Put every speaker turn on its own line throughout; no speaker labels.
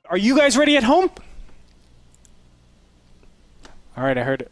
Are you guys ready at home? All right, I heard it.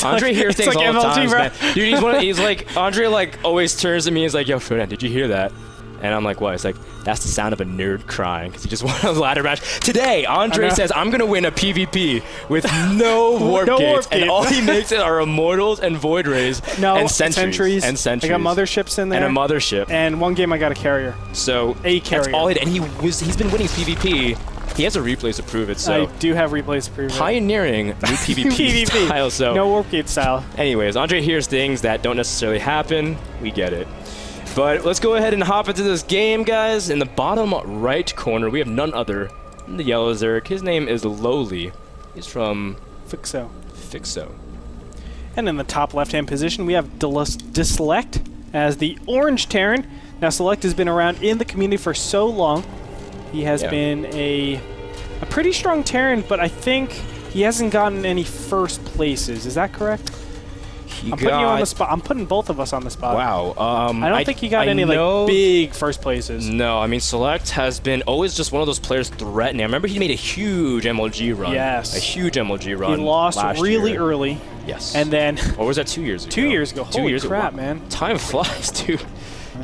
Andre hears things
like
all the
MLG,
time,
bro.
man. Dude, he's like, Andre like always turns to me and is like, yo, Frodan, did you hear that? And I'm like, what? It's like, that's the sound of a nerd crying because he just won a ladder match. Today, Andre says, I'm going to win a PvP with no warp gates. And all he makes are immortals and void rays and sentries. And sentries.
I got motherships in there.
And a mothership.
And one game I got a carrier.
So
a carrier.
That's all and he's been winning PvP. He has a replays to prove it, so...
I do have replays to prove it.
Pioneering new PvP style, so...
No warp gate style.
Anyways, Andre hears things that don't necessarily happen. We get it. But let's go ahead and hop into this game, guys. In the bottom right corner, we have none other than the yellow Zerg. His name is LoWeLy. He's from... FXO.
And in the top left-hand position, we have SeleCT as the orange Terran. Now, SeleCT has been around in the community for so long. He has been a pretty strong Terran, but I think he hasn't gotten any first places. Is that correct? I'm putting you on the spot. I'm putting both of us on the spot.
Wow.
I don't think he got any like big first places.
No, I mean SeleCT has been always just one of those players threatening. I remember he made a huge MLG run.
Yes.
A huge MLG run.
He lost really early.
Yes.
And then...
Or was that 2 years ago?
2 years ago. Holy crap,
ago.
man.
Time flies, dude.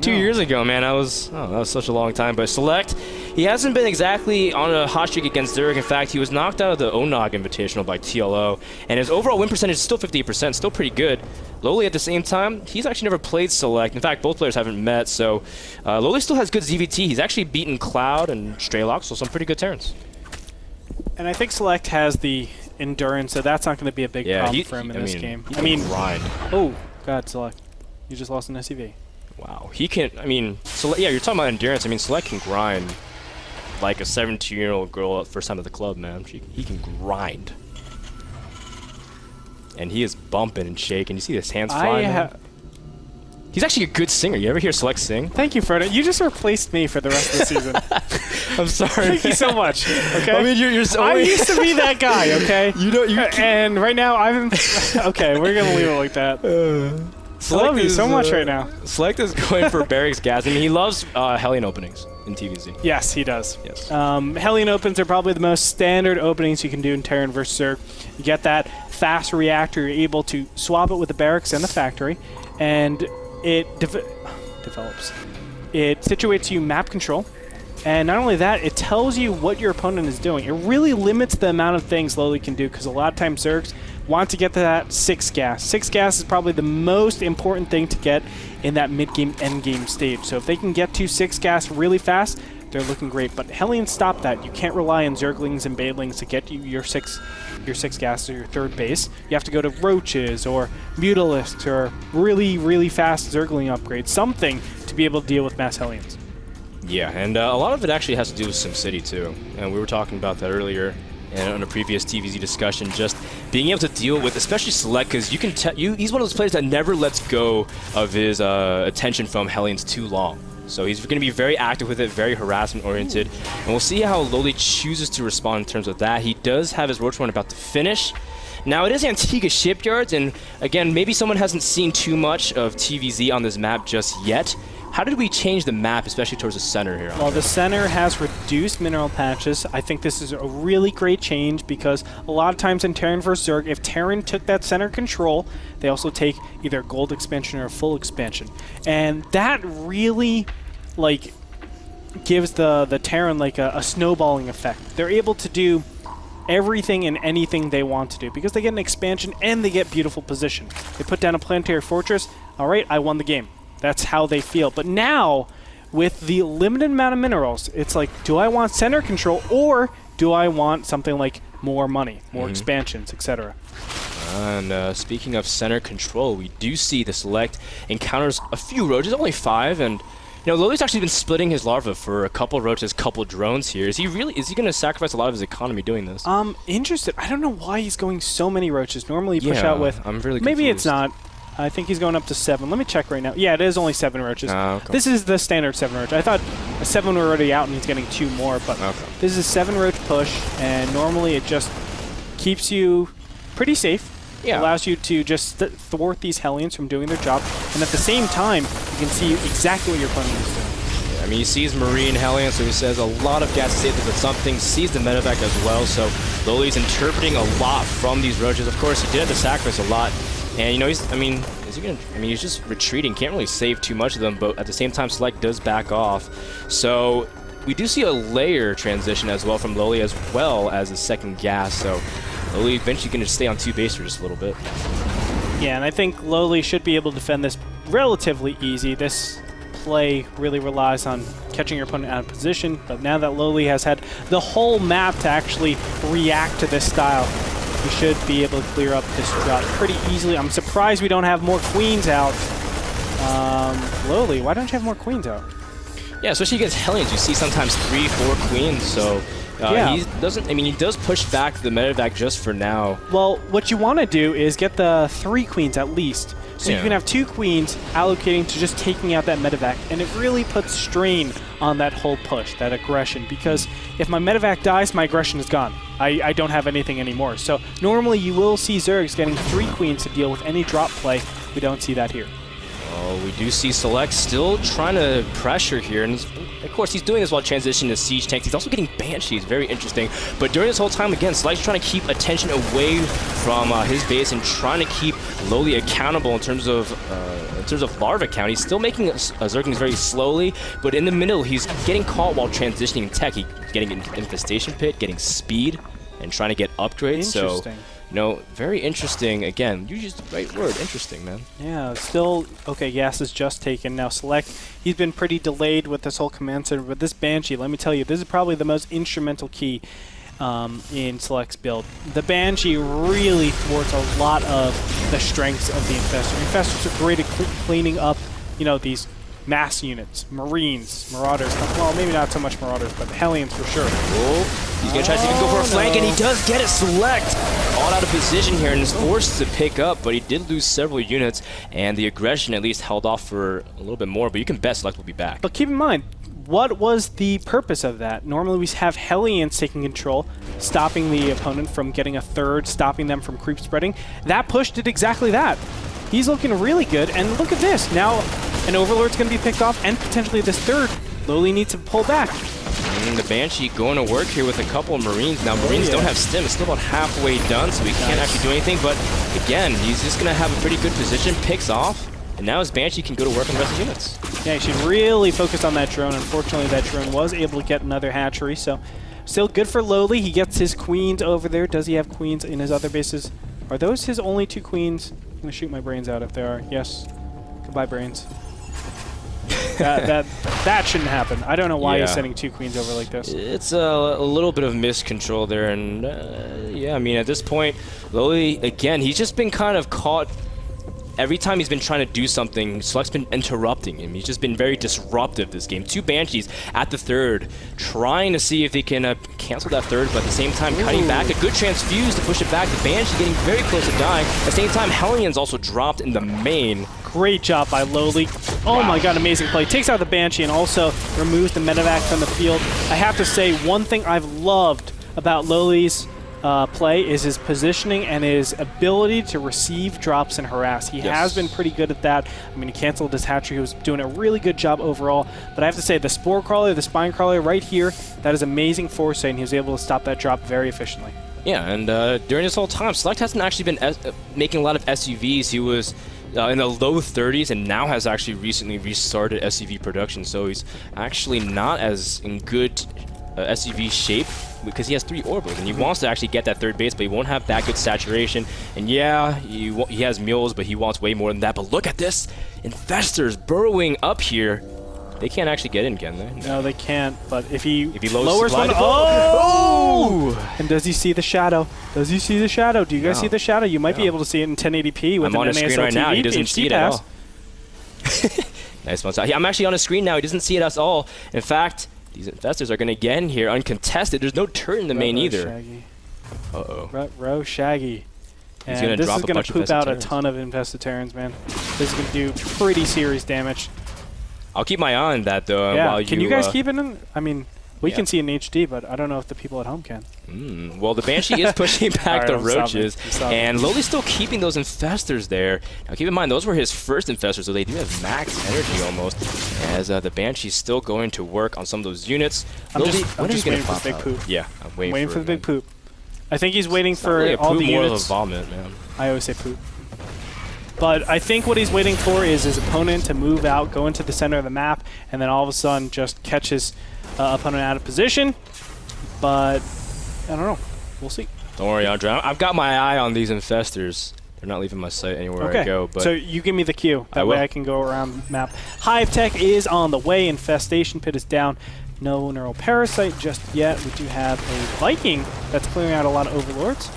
2 years ago, man. That was such a long time. But SeleCT, he hasn't been exactly on a hot streak against Zerg. In fact, he was knocked out of the ONOG Invitational by TLO, and his overall win percentage is still 58%, still pretty good. LoWeLy, at the same time, he's actually never played SeleCT. In fact, both players haven't met, so LoWeLy still has good ZVT. He's actually beaten Cloud and Straylock, so some pretty good Terrans.
And I think SeleCT has the endurance, so that's not going to be a big problem for him in this game.
I mean, grind.
Oh, God, SeleCT. You just lost an SEV.
Wow, he can. I mean, yeah, you're talking about endurance. I mean, SeleCT can grind like a 17-year-old girl at first time at the club, man. He can grind, and he is bumping and shaking. You see his hands flying. He's actually a good singer. You ever hear SeleCT sing?
Thank you, Frodan. You just replaced me for the rest of the season.
I'm sorry.
Thank you so much. Okay.
I mean, you're so.
I used to be that guy. Okay.
You
and right now I'm. Okay, we're gonna leave it like that. I love you so much right now.
SeleCT is going for Barracks Gas. I mean, he loves Hellion openings in TVZ.
Yes, he does.
Yes.
Hellion opens are probably the most standard openings you can do in Terran vs. Zerg. You get that fast reactor. You're able to swap it with the barracks and the factory, and it develops. It situates you map control. And not only that, it tells you what your opponent is doing. It really limits the amount of things LoWeLy can do, because a lot of times Zergs want to get to that 6 gas. 6 gas is probably the most important thing to get in that mid-game, end-game stage. So if they can get to 6 gas really fast, they're looking great. But Hellions stop that. You can't rely on Zerglings and Badelings to get you your 6 gas or your third base. You have to go to Roaches or Mutalisks or really, really fast Zergling upgrades. Something to be able to deal with mass Hellions.
Yeah, and a lot of it actually has to do with SimCity too, and we were talking about that earlier in a previous TVZ discussion. Just being able to deal with, especially SeleCT, because you can he's one of those players that never lets go of his attention from Hellions too long. So he's going to be very active with it, very harassment oriented, and we'll see how LoWeLy chooses to respond in terms of that. He does have his Roach run about to finish. Now, it is Antigua Shipyards, and again, maybe someone hasn't seen too much of TVZ on this map just yet. How did we change the map, especially towards the center here?
Well, the center has reduced mineral patches. I think this is a really great change, because a lot of times in Terran vs. Zerg, if Terran took that center control, they also take either a gold expansion or a full expansion. And that really, like, gives the Terran like a snowballing effect. They're able to do everything and anything they want to do, because they get an expansion and they get beautiful position. They put down a planetary fortress. All right, I won the game. That's how they feel. But now, with the limited amount of minerals, it's like, do I want center control, or do I want something like more money, more expansions, etc.?
And speaking of center control, we do see the SeleCT encounters a few roaches, only 5, and you know, LoWeLy's actually been splitting his larva for a couple roaches, couple drones here. Is he going to sacrifice a lot of his economy doing this?
Interested. I don't know why he's going so many roaches. Normally you push out with...
I'm really confused.
Maybe it's not. I think he's going up to 7. Let me check right now. Yeah, it is only 7 roaches.
Okay.
This is the standard 7 roach. I thought a 7 were already out and he's getting 2 more, but this is a 7 roach push, and normally it just keeps you pretty safe. Yeah. Allows you to just thwart these Hellions from doing their job, and at the same time, you can see exactly what your opponent is doing.
I mean, he sees Marine Hellion, so he says a lot of gas to save this, but something sees the medevac as well, so LoWeLy's interpreting a lot from these roaches. Of course, he did have to sacrifice a lot, and you know, he's just retreating, can't really save too much of them, but at the same time, Select does back off. So we do see a layer transition as well from LoWeLy as well as a second gas, so LoWeLy eventually going to stay on 2 base for just a little bit.
Yeah, and I think LoWeLy should be able to defend this relatively easy. This play really relies on catching your opponent out of position, but now that LoWeLy has had the whole map to actually react to this style, we should be able to clear up this drop pretty easily. I'm surprised we don't have more queens out. LoWeLy, why don't you have more queens out?
Yeah, especially against Hellions, you see sometimes 3, 4 queens, so
yeah.
He does push back the medevac just for now.
Well, what you want to do is get the 3 queens at least, so you can have 2 queens allocating to just taking out that medevac, and it really puts strain on that whole push, that aggression, because if my medevac dies, my aggression is gone. I don't have anything anymore. So normally you will see Zergs getting 3 queens to deal with any drop play. We don't see that here.
Oh, we do see Select still trying to pressure here, and of course he's doing this while transitioning to Siege tanks. He's also getting Banshees, very interesting. But during this whole time, again, Select's trying to keep attention away from his base and trying to keep LoWeLy accountable in terms of larva count. He's still making Zerglings very slowly, but in the middle, he's getting caught while transitioning tech. He's getting an Infestation Pit, getting speed, and trying to get upgrades. So, you know, very interesting. Again, you used the right word, interesting, man.
Yeah, still, okay, Gas is just taken. Now Select, he's been pretty delayed with this whole command center, but this Banshee, let me tell you, this is probably the most instrumental key in Select's build. The Banshee really thwarts a lot of the strengths of the Infestor. Infestors are great at cleaning up, you know, these mass units, Marines, Marauders. Well, maybe not so much Marauders, but Hellions for sure.
Oh, he's going to try to see if he can go for a flank, and he does get it. Select all out of position here and is forced to pick up, but he did lose several units, and the aggression at least held off for a little bit more, but you can bet Select will be back.
But keep in mind, what was the purpose of that? Normally we have Hellions taking control, stopping the opponent from getting a third, stopping them from creep spreading. That push did exactly that. He's looking really good, and look at this. Now an Overlord's going to be picked off, and potentially this third. LoWeLy needs to pull back.
And the Banshee going to work here with a couple of Marines. Now, Marines don't have stim. It's still about halfway done, so he can't actually do anything. But again, he's just going to have a pretty good position, picks off, and now his Banshee can go to work on the rest of the units.
Yeah, he should really focus on that drone. Unfortunately, that drone was able to get another hatchery, so still good for LoWeLy. He gets his queens over there. Does he have queens in his other bases? Are those his only 2 queens? I'm going to shoot my brains out if they are. Yes. Goodbye, brains. that shouldn't happen. I don't know why he's sending 2 queens over like this.
It's a little bit of miscontrol there, and yeah, I mean, at this point, LoWeLy, again, he's just been kind of caught. Every time he's been trying to do something, Select's been interrupting him. He's just been very disruptive this game. 2 Banshees at the third, trying to see if he can cancel that third, but at the same time cutting back. A good transfuse to push it back. The Banshee getting very close to dying. At the same time, Hellions also dropped in the main.
Great job by LoWeLy. Oh my god, amazing play. Takes out the Banshee and also removes the medevac from the field. I have to say, one thing I've loved about LoWeLy's play is his positioning and his ability to receive drops and harass. He has been pretty good at that. I mean, he canceled his hatchery. He was doing a really good job overall. But I have to say, the Spore Crawler, the Spine Crawler right here, that is amazing foresight, and he was able to stop that drop very efficiently. Yeah,
and during this whole time, Select hasn't actually been making a lot of SUVs. He was in the low 30s and now has actually recently restarted SUV production. So he's actually not as in good SUV shape because he has 3 orbitals and he wants to actually get that third base, but he won't have that good saturation. And yeah, he has mules, but he wants way more than that. But look at this, Infestors burrowing up here. They can't actually get in, can they?
No, they can't. But if he
lowers one,
and does he see the shadow? Does he see the shadow? Do you guys see the shadow? You might be able to see it in 1080p with
I'm on
an
his screen
NASL
right now.
TV,
He doesn't see it at all. Nice one. I'm actually on his screen now. He doesn't see it at all. In fact, these Infestors are going to get in here uncontested. There's no turret in the main either.
Shaggy.
Uh-oh.
Shaggy.
He's
and this is going to poop out a
Infestatorans.
ton of Infestatorans, man. This is going to do pretty serious damage.
I'll keep my eye on that, though.
Yeah.
While
Can you guys keep it in? I mean, We can see in HD, but I don't know if the people at home can.
Well, the Banshee is pushing back the roaches, and LoWeLy's still keeping those infestors there. Now, keep in mind, those were his first infestors, so they do have max energy almost, as the Banshee's still going to work on some of those units.
I'm just waiting for the big poop.
Yeah, I'm waiting for
the big poop. I think he's waiting for
really
all the
more
units.
Of a vomit, man.
I always say poop. But I think what he's waiting for is his opponent to move out, go into the center of the map, and then all of a sudden just catch his opponent out of position. But I don't know. We'll see.
Don't worry, Andre. I've got my eye on these infestors. They're not leaving my sight anywhere I go. But
so you give me the cue. That way I can go around the map. Hive Tech is on the way. Infestation Pit is down. No Neural Parasite just yet. We do have a Viking that's clearing out a lot of Overlords.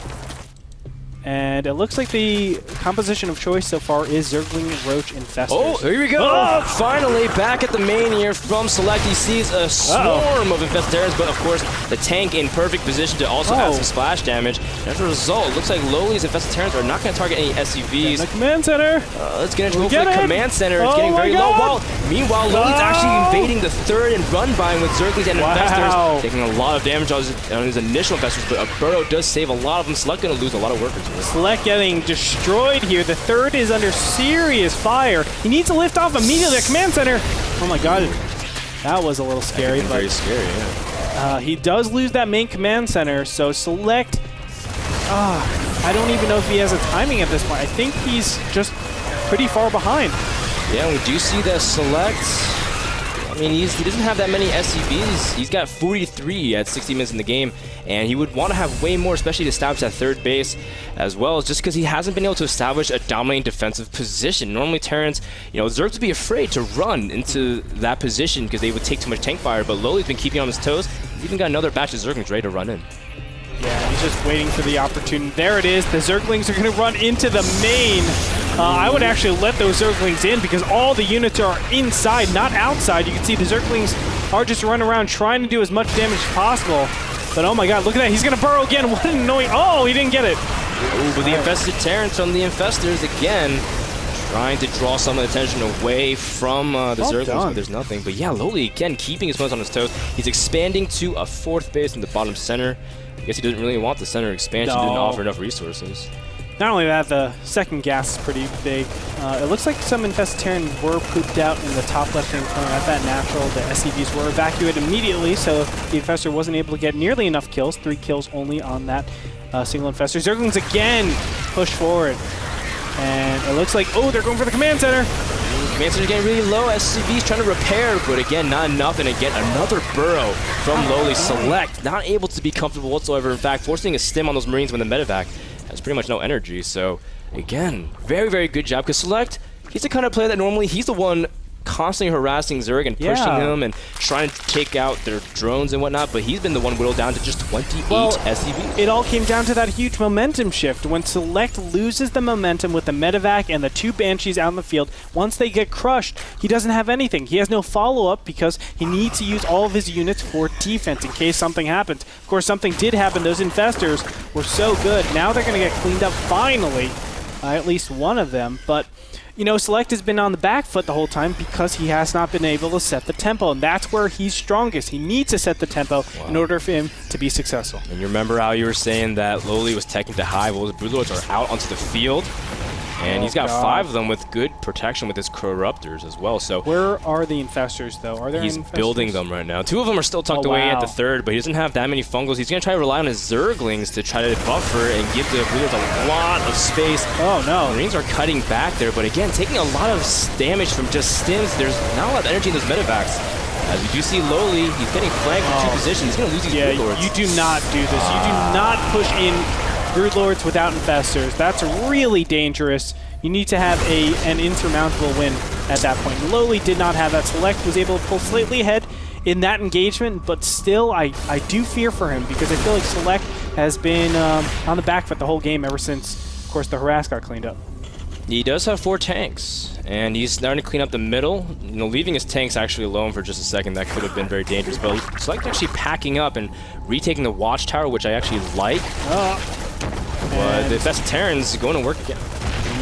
And it looks like the composition of choice so far is Zergling Roach Infestors.
Oh, here we go! Oh! Finally, back at the main here from Select. He sees a swarm of Infestarians, but of course, the tank in perfect position to also add some splash damage. And as a result, it looks like LoWeLy's Infestarians are not going to target any SCVs.
The command center!
Let's get into the command center. It's getting very low. Well, meanwhile, LoWeLy's actually invading the third and run bind with Zerglings and Infestors, taking a lot of damage on his initial Infestors, but a Burrow does save a lot of them. Select going to lose a lot of workers here.
Select getting destroyed here. The third is under serious fire. He needs to lift off immediately at command center. Oh my god, that was a little scary. But
very scary, yeah.
He does lose that main command center, so Select, I don't even know if he has a timing at this point. I think he's just pretty far behind.
Yeah, we do see that Select. I mean, he doesn't have that many SCVs. He's got 43 at 60 minutes in the game, and he would want to have way more, especially to establish that third base as well, just because he hasn't been able to establish a dominating defensive position. Normally, Terrans, Zergs would be afraid to run into that position because they would take too much tank fire, but LoWeLy's been keeping on his toes. He's even got another batch of Zerglings ready to run in.
Yeah, he's just waiting for the opportunity. There it is. The Zerglings are going to run into the main. I would actually let those Zerglings in because all the units are inside, not outside. You can see the Zerglings are just running around trying to do as much damage as possible. But oh my god, look at that. He's going to burrow again. What an annoying... Oh, he didn't get it.
Ooh, but the infested Terrans from the Infestors again, trying to draw some of the attention away from the Zerglings, but there's nothing. But yeah, LoWeLy, again, keeping his opponents on his toes. He's expanding to a fourth base in the bottom center. I guess he doesn't really want the center expansion. Didn't offer enough resources.
Not only that, the second gas is pretty big. It looks like some Infestarian were pooped out in the top left-hand corner at that natural. The SCVs were evacuated immediately, so the Infestor wasn't able to get nearly enough kills. 3 kills only on that single Infestor. Zerglings again push forward. And it looks like, they're going for the command center.
Command center getting really low. SCV's trying to repair, but again, not enough. And again, another burrow from LoWeLy. Select, not able to be comfortable whatsoever. In fact, forcing a stim on those Marines when the medevac has pretty much no energy. So again, very, very good job. Because Select, he's the kind of player that normally he's the one constantly harassing Zerg and pushing him and trying to take out their drones and whatnot, but he's been the one whittled down to just 28 SCVs.
It all came down to that huge momentum shift. When Select loses the momentum with the medevac and the 2 Banshees out in the field, once they get crushed, he doesn't have anything. He has no follow-up because he needs to use all of his units for defense in case something happens. Of course, something did happen. Those Infestors were so good. Now they're going to get cleaned up finally, at least one of them, but Select has been on the back foot the whole time because he has not been able to set the tempo, and that's where he's strongest. He needs to set the tempo in order for him to be successful.
And you remember how you were saying that LoWeLy was teching to high? Well, his Broodlords are out onto the field, and he's got 5 of them with good protection with his Corruptors as well. So
where are the Infestors, though? Are there
He's
Infestors?
building them right now. 2 of them are still tucked away at the third, but he doesn't have that many fungals. He's going to try to rely on his Zerglings to try to buffer and give the Broodlords a lot of space.
Oh, no.
Marines are cutting back there, but again, taking a lot of damage from just stims. There's not a lot of energy in those medevacs. As we do see LoWeLy, he's getting flanked from 2 positions. He's going to lose these Broodlords.
You do not do this. You do not push in Broodlords without Infestors. That's really dangerous. You need to have an insurmountable win at that point. LoWeLy did not have that. Select was able to pull slightly ahead in that engagement, but still, I do fear for him because I feel like Select has been on the back foot the whole game ever since, of course, the harass got cleaned up.
He does have 4 tanks, and he's starting to clean up the middle. Leaving his tanks actually alone for just a second, that could have been very dangerous. But Select actually packing up and retaking the watchtower, which I actually like. But the best Terrans going to work again.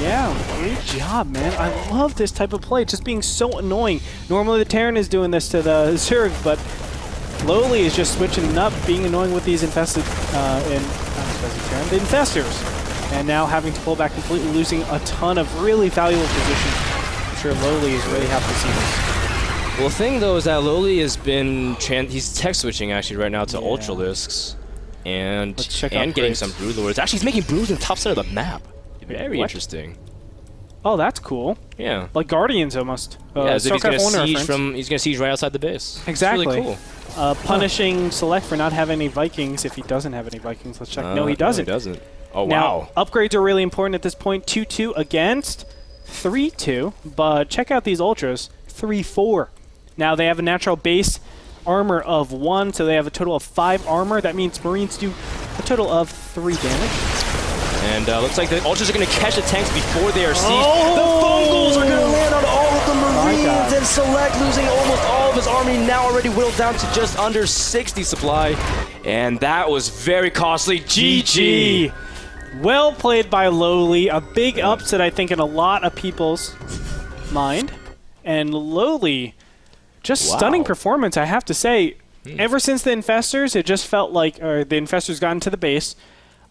Yeah, great job, man. I love this type of play, just being so annoying. Normally the Terran is doing this to the Zerg, but LoWeLy is just switching it up, being annoying with these the infestors, and now having to pull back completely, losing a ton of really valuable position. I'm sure LoWeLy is really happy to see this.
Well, the thing though is that LoWeLy has been he's tech switching actually right now to Ultralisks and getting some Broodlords. Actually, he's making Broods in the top center of the map. Very interesting.
Oh, that's cool.
Yeah.
Like Guardians almost.
Yeah, as if he's going to siege right outside the base.
Exactly.
It's really cool.
Punishing Select for not having any Vikings if he doesn't have any Vikings. Let's check. No, he doesn't.
No, he doesn't. Oh,
now,
wow.
Upgrades are really important at this point. 2-2 against 3-2. But check out these Ultras. 3-4. Now, they have a natural base armor of 1, so they have a total of 5 armor. That means Marines do a total of 3 damage.
And looks like the Ultras are going to catch the tanks before they are sieged. The Fungals are going to land on all of the Marines, and Select losing almost all of his army, now already whittled down to just under 60 supply. And that was very costly. GG!
Well played by LoWeLy. A big upset, I think, in a lot of people's mind. And LoWeLy, just stunning performance, I have to say. Ever since the Infestors, it just felt like the Infestors got into the base.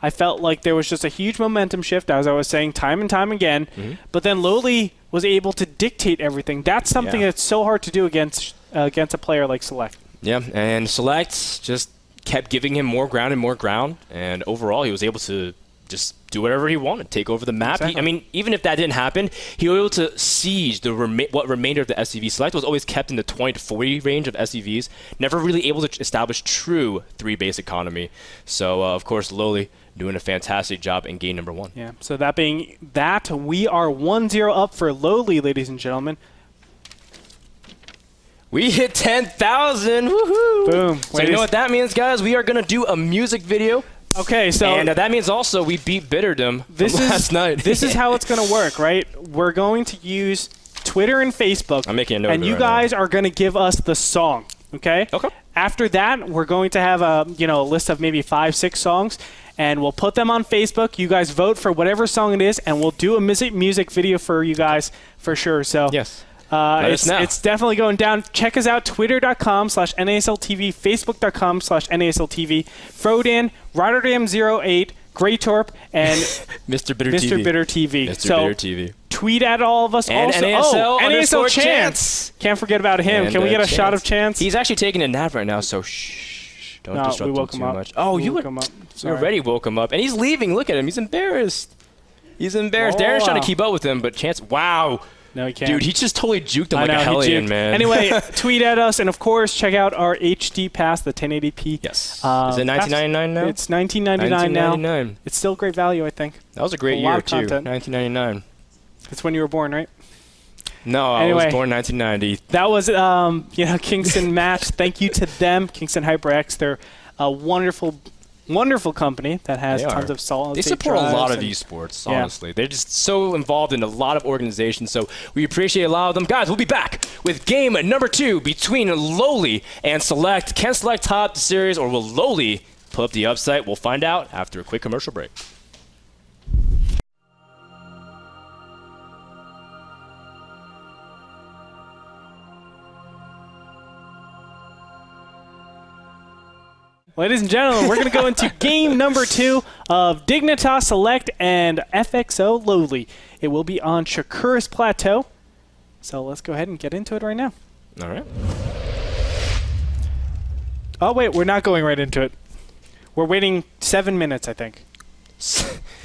I felt like there was just a huge momentum shift, as I was saying time and time again. But then LoWeLy was able to dictate everything. That's something that's so hard to do against a player like Select.
Yeah, and Select just kept giving him more ground and more ground. And overall, he was able to just do whatever he wanted, take over the map.
Exactly.
I mean, even if that didn't happen, he was able to siege the what remainder of the SCV. Select was always kept in the 20 to 40 range of SCVs, never really able to establish true 3-base economy. So, of course, LoWeLy doing a fantastic job in game number 1.
Yeah, so that being that, we are 1-0 up for LoWeLy, ladies and gentlemen.
We hit 10,000! Woohoo!
Boom.
So you know what that means, guys? We are going to do a music video.
Okay, so...
And that means also we beat Bitterdom last night.
This is how it's going to work, right? We're going to use Twitter and Facebook.
I'm making a note
and you guys are going to give us the song, okay?
Okay.
After that, we're going to have a list of maybe 5-6 songs, and we'll put them on Facebook. You guys vote for whatever song it is, and we'll do a music video for you guys for sure. So
yes.
It's definitely going down. Check us out, twitter.com/NASLTV, facebook.com/NASLTV, Frodan, Rotterdam08, Greytorp, and
Mr. Bitter
Mr.
TV.
Bitter TV.
Mr. Bitter TV.
Tweet at all of us.
And
also,
NASL
Chance. Can't forget about him.
And
can we get a shot of Chance?
He's actually taking a nap right now, so shh. Don't disrupt him too much. Oh, you already woke him up. And he's leaving. Look at him. He's embarrassed. He's embarrassed. Darren's trying to keep up with him, but Chance, wow.
No, he can't.
Dude, he just totally juked him like a hellion, man.
Anyway, tweet at us, and of course, check out our HD pass, the 1080p.
Yes. Is it $19.99 now?
It's $19.99 now. It's still great value, I think.
That was a great year, too. $19.99.
That's when you were born, right?
No,
anyway,
I was born 1990.
That was, Kingston Match. Thank you to them, Kingston HyperX. They're a wonderful company that has tons of solid.
They support a lot of esports, honestly. They're just so involved in a lot of organizations, so we appreciate a lot of them. Guys, we'll be back with game number 2 between LoWeLy and Select. Can Select top the series, or will LoWeLy pull up the upside? We'll find out after a quick commercial break.
Ladies and gentlemen, we're going to go into game number 2 of Dignitas.SeleCT and FXO.LoWeLy. It will be on Shakuris Plateau. So let's go ahead and get into it right now.
All right.
Oh, wait, we're not going right into it. We're waiting 7 minutes, I think.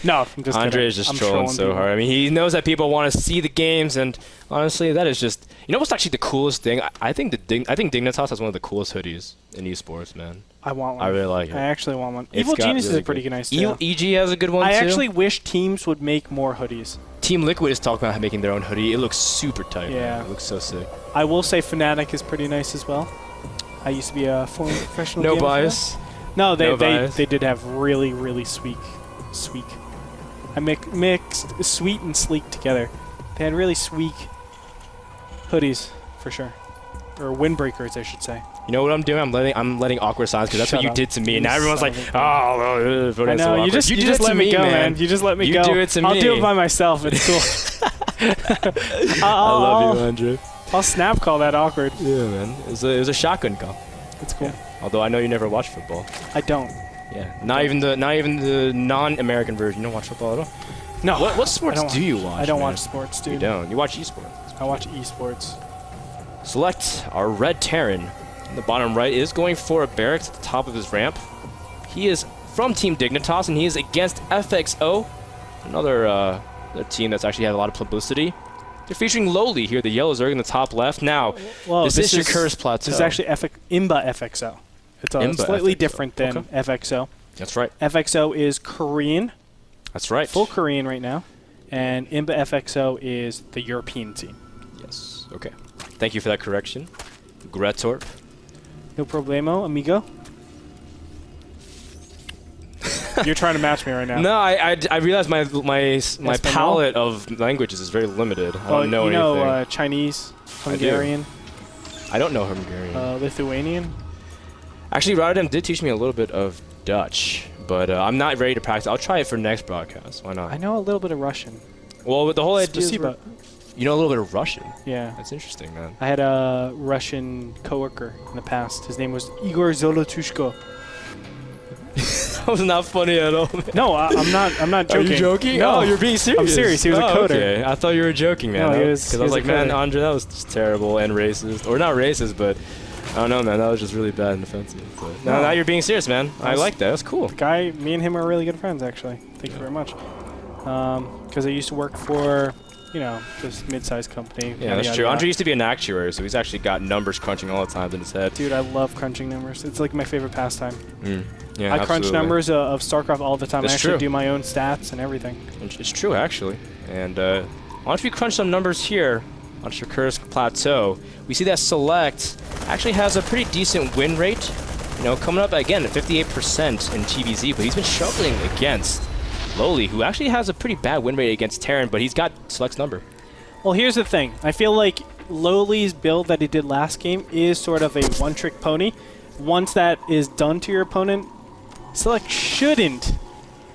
No, I'm just
Andre
kidding.
is just trolling so hard. I mean, he knows that people want to see the games, and honestly, that is just... You know what's actually the coolest thing? I think Dignitas has one of the coolest hoodies in esports, man.
I want one.
I really like it.
I actually want one. Evil Genius is a pretty nice too.
EG has a good one, too.
I actually wish teams would make more hoodies.
Team Liquid is talking about making their own hoodie. It looks super tight.
Yeah.
Man. It looks so sick.
I will say Fnatic is pretty nice as well. I used to be a former professional
No
gamer
bias.
No,
No bias.
they did have really sweet. I mixed sweet and sleek together. They had really sweet hoodies for sure, or windbreakers, I should say.
You know what I'm doing? I'm letting awkward silence because that's what you did to me, and now everyone's like, oh,
I know. You just let me go, man. You just let me go.
You do it to me.
I'll do it by myself. It's cool.
I love you, Andre.
I'll snap call that awkward.
Yeah, man. It was a shotgun call.
It's cool.
Yeah. Although I know you never watch football.
I don't.
Yeah. Not even the non-American version. You don't watch football at all?
No.
What sports do you watch?
I don't
man?
watch sports, dude.
You don't. You watch esports.
I watch esports.
Select our red Terran. In the bottom right is going for a barracks at the top of his ramp. He is from Team Dignitas, and he is against FXO, another team that's actually had a lot of publicity. They're featuring LoWeLy here, the yellow Zerg in the top left. Now, this is Shakur's Plateau.
This is actually IMBA FXO. It's slightly
FXO.
different than FXO.
That's right.
FXO is Korean.
That's right.
Full Korean right now. And IMBA FXO is the European team.
Yes. Okay. Thank you for that correction, Gretorp.
No problemo, amigo. You're trying to match me right now.
No, I realize my palette of languages is very limited. I don't know anything.
You know Chinese, Hungarian.
I don't know Hungarian.
Lithuanian.
Actually, Rotterdam did teach me a little bit of Dutch, but I'm not ready to practice. I'll try it for next broadcast. Why not?
I know a little bit of Russian.
Well, with the whole idea is you know a little bit of Russian?
Yeah.
That's interesting, man.
I had a Russian coworker in the past. His name was Igor Zolotushko.
That was not funny at all, man.
No, I'm not joking.
Are you joking?
No,
Oh, you're being serious.
I'm serious. He was a coder.
Okay. I thought you were joking, man.
No, he was.
Because I was like, man, Andre, that was just terrible and racist. Or not racist, but I don't know, man. That was just really bad and offensive. But no, now you're being serious, man. I like that. That's cool.
Me and him are really good friends, actually. Thank you very much. Because I used to work for, this mid-sized company.
Yeah, that's true. Andre used to be an actuary, so he's actually got numbers crunching all the time in his head.
Dude, I love crunching numbers. It's like my favorite pastime.
Yeah,
I crunch numbers of Starcraft all the time.
That's
I actually
true.
do my own stats and everything.
It's true, actually. And why don't we crunch some numbers here on Shakur's Plateau? We see that Select actually has a pretty decent win rate. Coming up again at 58% in TVZ, but he's been struggling against LoWeLy, who actually has a pretty bad win rate against Terran, but he's got Select's number.
Well, here's the thing. I feel like LoWeLy's build that he did last game is sort of a one-trick pony. Once that is done to your opponent, Select shouldn't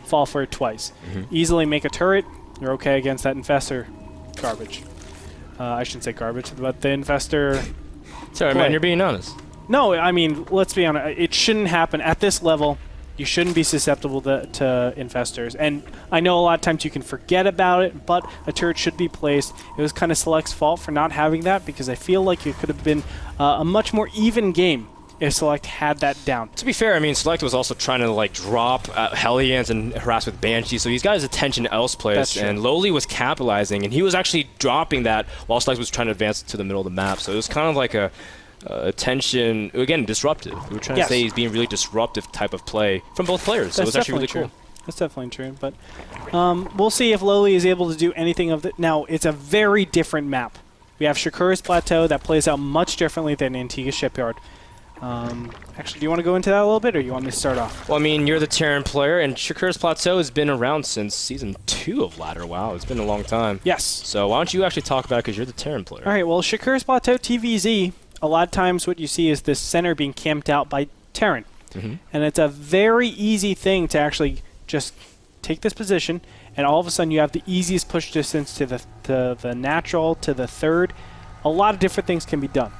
fall for it twice. Easily make a turret. You're okay against that Infestor. Garbage. I shouldn't say garbage, but the Infestor...
Sorry, man, you're being honest.
No, I mean, let's be honest. It shouldn't happen. At this level, you shouldn't be susceptible to Infestors. And I know a lot of times you can forget about it, but a turret should be placed. It was kind of Select's fault for not having that, because I feel like it could have been a much more even game if Select had that down.
To be fair, I mean, Select was also trying to drop Hellions and harass with Banshee, so he's got his attention elsewhere, and LoWeLy was capitalizing, and he was actually dropping that while Select was trying to advance to the middle of the map. So it was kind of like a attention, again, disruptive. We were trying to say he's being really disruptive type of play from both players, so it was actually really cool.
That's definitely true, but we'll see if LoWeLy is able to do anything of it. Now, it's a very different map. We have Shakur's Plateau that plays out much differently than Antigua Shipyard. Actually, do you want to go into that a little bit, or you want me to start off?
Well, I mean, you're the Terran player, and Shakur's Plateau has been around since Season 2 of Ladder. Wow, it's been a long time.
Yes.
So why don't you actually talk about it, because you're the Terran player.
All right, well, Shakur's Plateau TVZ, a lot of times what you see is this center being camped out by Terran. And it's a very easy thing to actually just take this position, and all of a sudden you have the easiest push distance to the natural, to the third. A lot of different things can be done.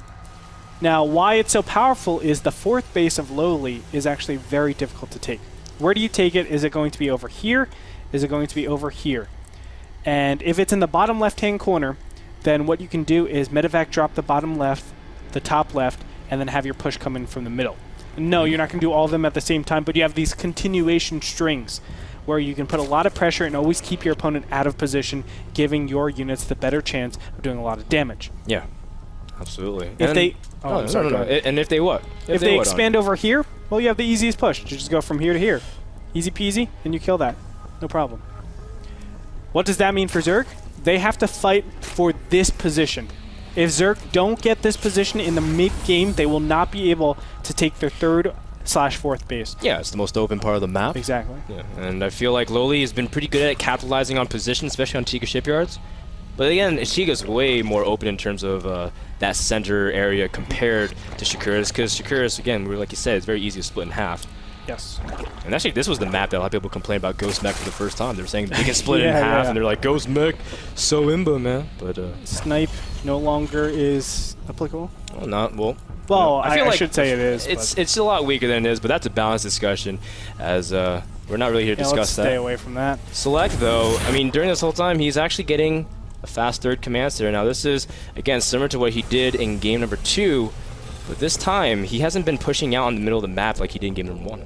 Now, why it's so powerful is the fourth base of LoWeLy is actually very difficult to take. Where do you take it? Is it going to be over here? Is it going to be over here? And if it's in the bottom left-hand corner, then what you can do is medevac drop the bottom left, the top left, and then have your push come in from the middle. No, you're not going to do all of them at the same time, but you have these continuation strings where you can put a lot of pressure and always keep your opponent out of position, giving your units the better chance of doing a lot of damage.
Yeah, absolutely.
If they...
And if they what?
If they expand over here, well, you have the easiest push. You just go from here to here. Easy peasy, and you kill that. No problem. What does that mean for Zerg? They have to fight for this position. If Zerg don't get this position in the mid-game, they will not be able to take their third/fourth base.
Yeah, it's the most open part of the map.
Exactly.
Yeah, and I feel like LoWeLy has been pretty good at capitalizing on position, especially on Antigua Shipyards. But again, Antigua's way more open in terms of that center area compared to Shakur's, because Shakur's, again, like you said, it's very easy to split in half.
Yes.
And actually, this was the map that a lot of people complained about Ghost Mech for the first time. They were saying they can split it in half, and they're like, Ghost Mech, so imba, man. But
Snipe no longer is applicable?
Well,
Well,
I feel like
should say it is.
It's a lot weaker than it is, but that's a balanced discussion, as we're not really here to discuss
let's
that.
stay away from that.
Select, though, I mean, during this whole time, he's actually getting a fast third command center. Now, this is, again, similar to what he did in game number 2, but this time, he hasn't been pushing out in the middle of the map like he did in game number 1.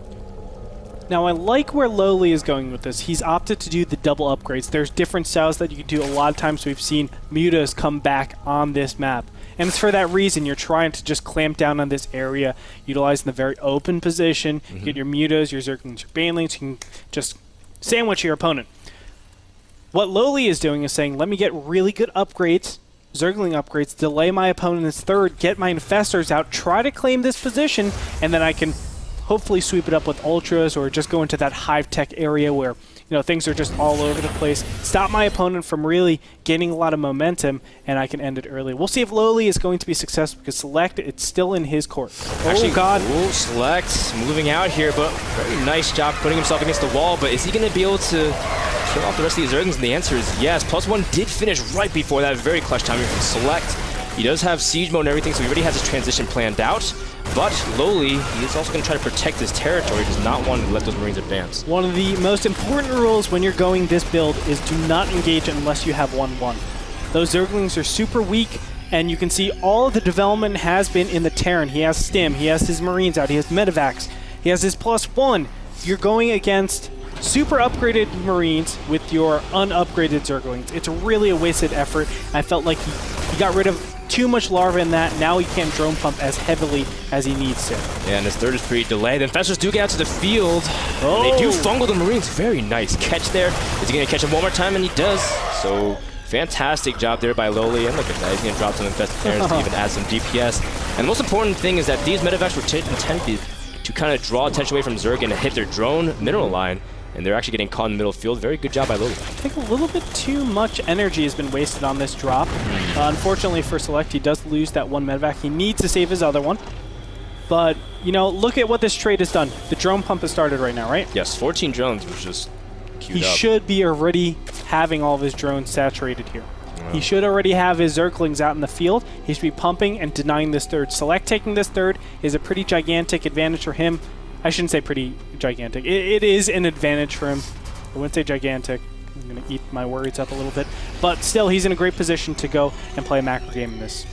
Now, I like where LoWeLy is going with this. He's opted to do the double upgrades. There's different styles that you can do. A lot of times we've seen mutas come back on this map. And it's for that reason you're trying to just clamp down on this area, utilizing the very open position, get your mutas, your zerglings, your banelings, you can just sandwich your opponent. What LoWeLy is doing is saying, let me get really good upgrades, zergling upgrades, delay my opponent's third, get my infestors out, try to claim this position, and then I can hopefully sweep it up with ultras or just go into that hive tech area where things are just all over the place. Stop my opponent from really gaining a lot of momentum, and I can end it early. We'll see if LoWeLy is going to be successful because Select, it's still in his court.
Actually,
oh, God.
Ooh, Select moving out here, but very nice job putting himself against the wall. But is he going to be able to kill off the rest of these Zerglings? And the answer is yes. +1 did finish right before that. Very clutch timing from Select. He does have siege mode and everything, so he already has his transition planned out. But LoWeLy, he is also going to try to protect his territory. He does not want to let those Marines advance. One
of the most important rules when you're going this build is do not engage unless you have 1-1. Those Zerglings are super weak, and you can see all of the development has been in the Terran. He has Stim, he has his Marines out, he has Medivacs, he has his +1. You're going against super upgraded Marines with your unupgraded Zerglings. It's really a wasted effort. I felt like he got rid of too much larva in that. Now he can't drone pump as heavily as he needs to.
Yeah, and his third is pretty delayed. The infestors do get out to the field. Oh. They do fungal the Marines. Very nice catch there. Is he going to catch him one more time? And he does. So fantastic job there by LoWeLy. And look at that. He's going to drop some infested Terrans to even add some DPS. And the most important thing is that these Medivacs were intended to kind of draw attention away from Zerg and hit their drone mineral line. And they're actually getting caught in the middle of the field. Very good job by LoWeLy.
I think a little bit too much energy has been wasted on this drop. Unfortunately for Select, he does lose that one medevac. He needs to save his other one. But, look at what this trade has done. The drone pump has started right now, right?
Yes, 14 drones was just queued up.
He should be already having all of his drones saturated here. Wow. He should already have his Zerglings out in the field. He should be pumping and denying this third. Select taking this third is a pretty gigantic advantage for him. I shouldn't say pretty gigantic. It is an advantage for him. I wouldn't say gigantic. I'm going to eat my words up a little bit. But still, he's in a great position to go and play a macro game in this.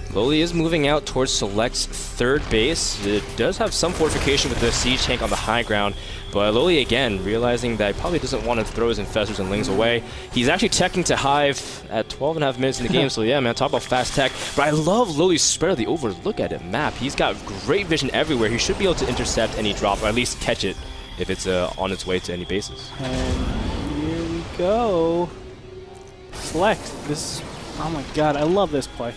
LoWeLy is moving out towards Select's third base. It does have some fortification with the siege tank on the high ground, but LoWeLy, again, realizing that he probably doesn't want to throw his infestors and lings away. He's actually teching to Hive at 12.5 minutes in the game, so yeah, man, talk about fast tech. But I love LoWeLy's spread of the over. Look at it, map. He's got great vision everywhere. He should be able to intercept any drop, or at least catch it if it's on its way to any bases.
And here we go. Select. This, oh my god, I love this play.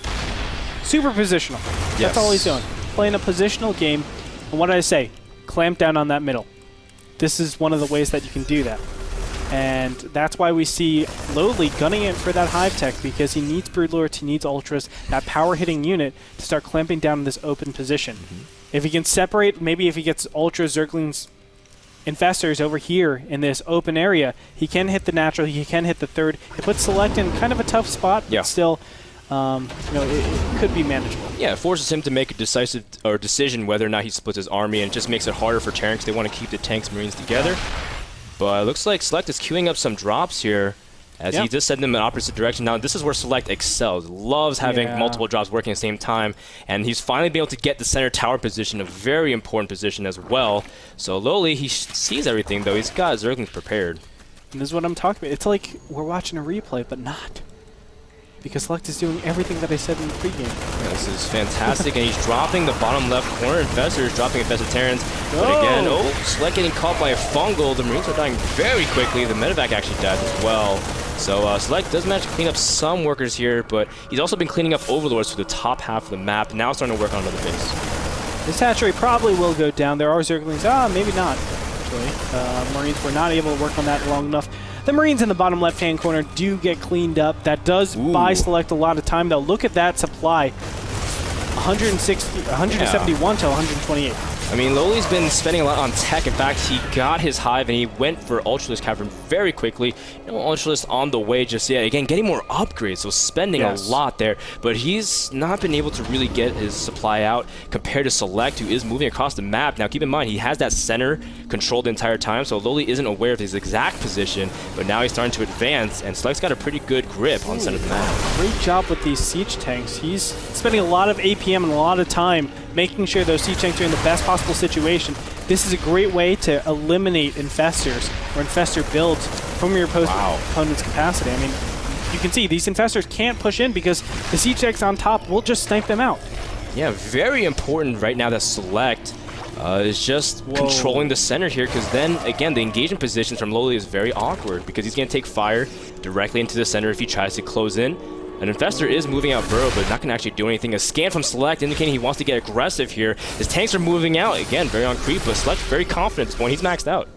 Super positional. Yes. That's all he's doing. Playing a positional game. And what did I say? Clamp down on that middle. This is one of the ways that you can do that. And that's why we see LoWeLy gunning it for that Hive Tech, because he needs Broodlords, he needs Ultras, that power-hitting unit to start clamping down in this open position. If he can separate, maybe if he gets Ultra, Zerglings, Infestors over here in this open area, he can hit the natural, he can hit the third. It puts Select in kind of a tough spot, but still, it could be manageable.
Yeah, it forces him to make a decisive decision whether or not he splits his army, and just makes it harder for Terran because they want to keep the tanks Marines together. But it looks like Select is queuing up some drops here, as he just sent them in the opposite direction. Now, this is where Select excels. Loves having multiple drops working at the same time, and he's finally been able to get the center tower position, a very important position as well. So LoWeLy, he sees everything, though. He's got Zerglings prepared.
And this is what I'm talking about. It's like we're watching a replay, but not. Because Select is doing everything that I said in the pregame.
Yeah, this is fantastic, and he's dropping the bottom left corner. Infestors dropping Infested Terrans. But again, Select getting caught by a fungal. The Marines are dying very quickly. The medevac actually died as well. So Select does manage to clean up some workers here, but he's also been cleaning up Overlords for the top half of the map. Now starting to work on another base.
This hatchery probably will go down. There are Zerglings. Maybe not, actually. Marines were not able to work on that long enough. The Marines in the bottom left-hand corner do get cleaned up. That does buy Select a lot of time, though. Look at that supply. 171 to 128.
I mean, LoWeLy's been spending a lot on tech. In fact, he got his Hive and he went for Ultralisk Cavern very quickly. No Ultralisk on the way just yet. Again, getting more upgrades, so spending a lot there. But he's not been able to really get his supply out compared to Select, who is moving across the map. Now, keep in mind, he has that center controlled the entire time, so LoWeLy isn't aware of his exact position, but now he's starting to advance, and Select's got a pretty good grip on center of the map.
Great job with these siege tanks. He's spending a lot of APM and a lot of time making sure those siege tanks are in the best possible situation. This is a great way to eliminate infestors or infestor builds from your opponent's capacity. I mean, you can see these infestors can't push in because the siege tanks on top will just snipe them out.
Yeah, very important right now that Select is just controlling the center here, because then, again, the engagement positions from LoWeLy is very awkward because he's going to take fire directly into the center if he tries to close in. An Infestor is moving out Burrow, but not going to actually do anything. A scan from Select indicating he wants to get aggressive here. His tanks are moving out. Again, very on creep, but Select very confident at this point. He's maxed out.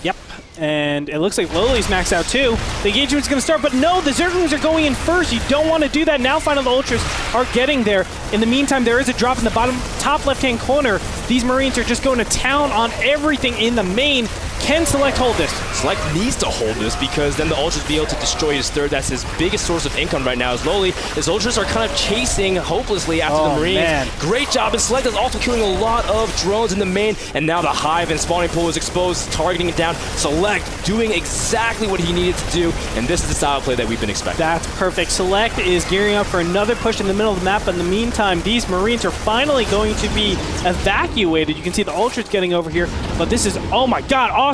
Yep, and it looks like LoWeLy's maxed out too. The engagement's going to start, but no, the Zerglings are going in first. You don't want to do that. Now finally the Ultras are getting there. In the meantime, there is a drop in the top left-hand corner. These Marines are just going to town on everything in the main. Can Select hold this?
Select needs to hold this because then the Ultras be able to destroy his third. That's his biggest source of income right now is LoWeLy. His Ultras are kind of chasing hopelessly after the Marines.
Man.
Great job, and Select is also killing a lot of drones in the main, and now the Hive and spawning pool is exposed, targeting it down. Select doing exactly what he needed to do, and this is the style of play that we've been expecting.
That's perfect. Select is gearing up for another push in the middle of the map, but in the meantime, these Marines are finally going to be evacuated. You can see the Ultras getting over here, but this is, oh my god, awesome!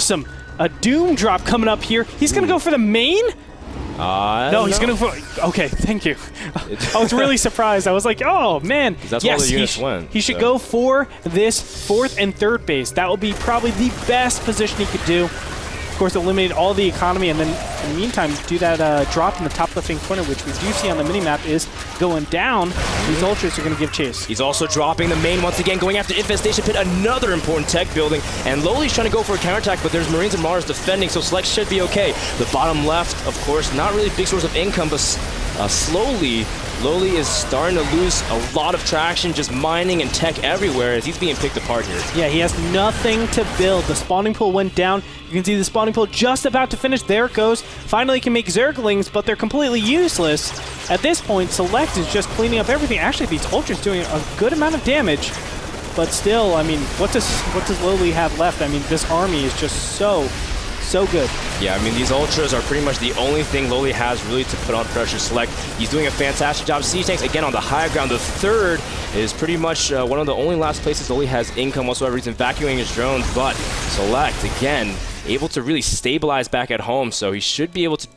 A Doom drop coming up here. He's going to go for the main? No, he's going to go for... Okay, thank you. I was really surprised. I was like, oh, man.
That's why the units went.
He should go for this fourth and third base. That would be probably the best position he could do. Of course, eliminate all the economy, and then in the meantime, do that drop in the top left-hand corner, which we do see on the minimap is going down. These Ultras are going to give chase.
He's also dropping the main once again, going after Infestation Pit, another important tech building, and LoWeLy's trying to go for a counterattack, but there's Marines and Mars defending, so Select should be okay. The bottom left, of course, not really a big source of income, but slowly, LoWeLy is starting to lose a lot of traction, just mining and tech everywhere as he's being picked apart here.
Yeah, he has nothing to build. The spawning pool went down. You can see the spawning pool just about to finish. There it goes. Finally can make Zerglings, but they're completely useless. At this point, Select is just cleaning up everything. Actually, these Ultras doing a good amount of damage, but still, I mean, what does LoWeLy have left? I mean, this army is just so good.
Yeah, I mean, these Ultras are pretty much the only thing LoWeLy has really to put on pressure Select. He's doing a fantastic job. Siege tanks, again, on the high ground. The third is pretty much one of the only last places LoWeLy has income whatsoever. He's evacuating his drones, but Select, again, able to really stabilize back at home, so he should be able to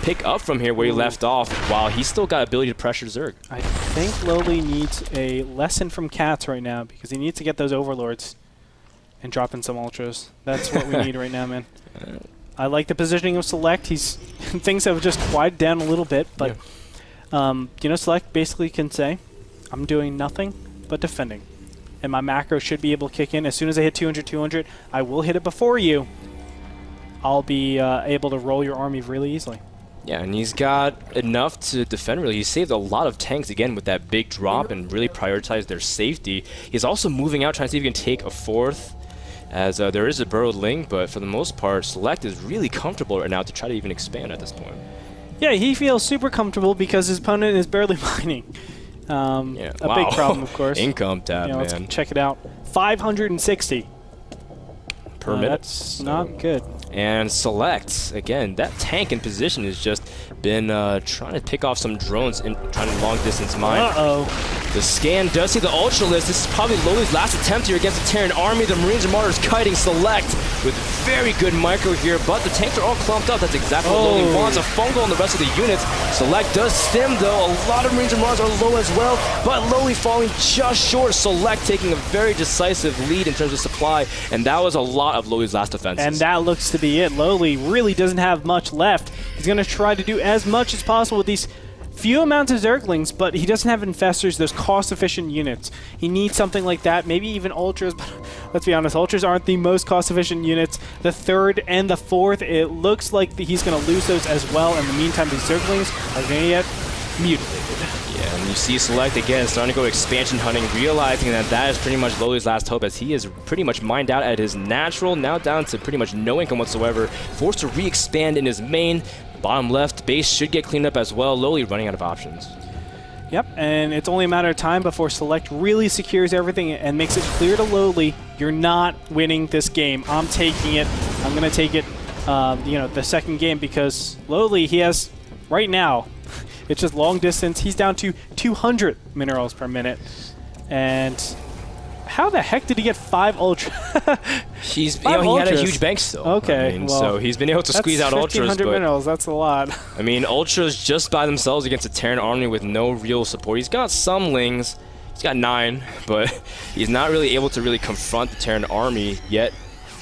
pick up from here where he left off, while he's still got ability to pressure Zerg.
I think LoWeLy needs a lesson from Cats right now, because he needs to get those Overlords and drop in some Ultras. That's what we need right now, man. I like the positioning of Select. Things have just quieted down a little bit, but you know, Select basically can say, I'm doing nothing but defending. And my macro should be able to kick in. As soon as I hit 200, I will hit it before you. I'll be able to roll your army really easily.
Yeah, and he's got enough to defend, really. He saved a lot of tanks, again, with that big drop and really prioritized their safety. He's also moving out, trying to see if he can take a fourth, as there is a burrowed Ling, but for the most part, Select is really comfortable right now to try to even expand at this point.
Yeah, he feels super comfortable because his opponent is barely mining. A big problem, of course.
Income tab, man.
Let's check it out. 560
per minute.
That's not good.
And Select, again, that tank in position has just been trying to pick off some drones and trying to long distance mine. The scan does see the Ultralisk. This is probably LoWeLy's last attempt here against the Terran army. The Marines and Martyrs kiting Select with very good micro here, but the tanks are all clumped up. That's exactly what LoWeLy wants. A fungal on the rest of the units. Select does stim, though. A lot of Marines and Martyrs are low as well, but LoWeLy falling just short. Select taking a very decisive lead in terms of supply, and that was a lot of LoWeLy's last defenses.
And that looks to be it. LoWeLy really doesn't have much left. He's going to try to do as much as possible with these few amounts of Zerglings, but he doesn't have Infestors, those cost-efficient units. He needs something like that, maybe even Ultras, but let's be honest, Ultras aren't the most cost-efficient units. The third and the fourth, it looks like he's going to lose those as well. In the meantime, these Zerglings are going to get mutilated.
Yeah, and you see Select again starting to go expansion hunting, realizing that that is pretty much LoWeLy's last hope, as he is pretty much mined out at his natural, now down to pretty much no income whatsoever, forced to re-expand in his main. The bottom left base should get cleaned up as well. LoWeLy running out of options.
Yep, and it's only a matter of time before Select really secures everything and makes it clear to LoWeLy, you're not winning this game. I'm taking it. I'm going to take it, you know, the second game, because LoWeLy, he has, right now, it's just long distance. He's down to 200 minerals per minute. And how the heck did he get 5 Ultra?
He's, you know, he had a huge bank still.
Okay,
I mean,
well,
so he's been able to squeeze out Ultras.
1,500 minerals, that's a lot.
I mean, Ultras just by themselves against a Terran army with no real support. He's got some Lings. He's got 9, but he's not really able to really confront the Terran army yet.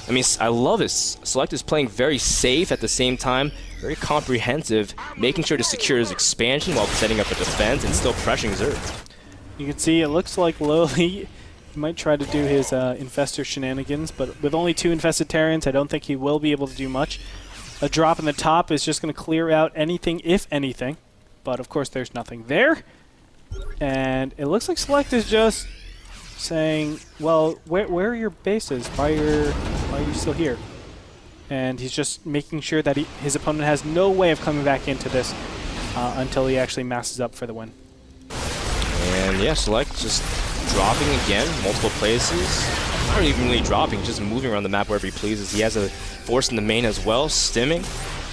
I mean, I love this. Select is playing very safe at the same time, very comprehensive, making sure to secure his expansion while setting up a defense and still pressuring Zerg.
You can see it looks like LoWeLy might try to do his Infestor shenanigans, but with only 2 infested Terrans, I don't think he will be able to do much. A drop in the top is just going to clear out anything, if anything, but of course there's nothing there. And it looks like Select is just saying, well, where are your bases? Why are you still here? And he's just making sure that his opponent has no way of coming back into this until he actually masses up for the win.
And yeah, Select just dropping again, multiple places. Not even really dropping, just moving around the map wherever he pleases. He has a force in the main as well, stimming.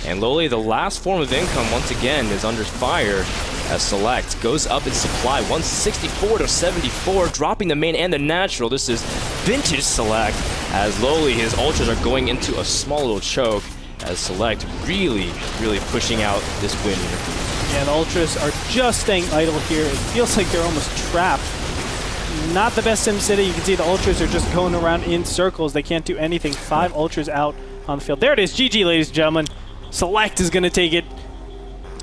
And LoWeLy, the last form of income, once again, is under fire as Select goes up in supply, 164 to 74, dropping the main and the natural. This is vintage Select, as LoWeLy, his Ultras are going into a small little choke, as Select really, really pushing out this win here.
Yeah, the Ultras are just staying idle here. It feels like they're almost trapped. Not the best SimCity. You can see the Ultras are just going around in circles. They can't do anything. 5 Ultras out on the field. There it is. GG, ladies and gentlemen. Select is going to take it.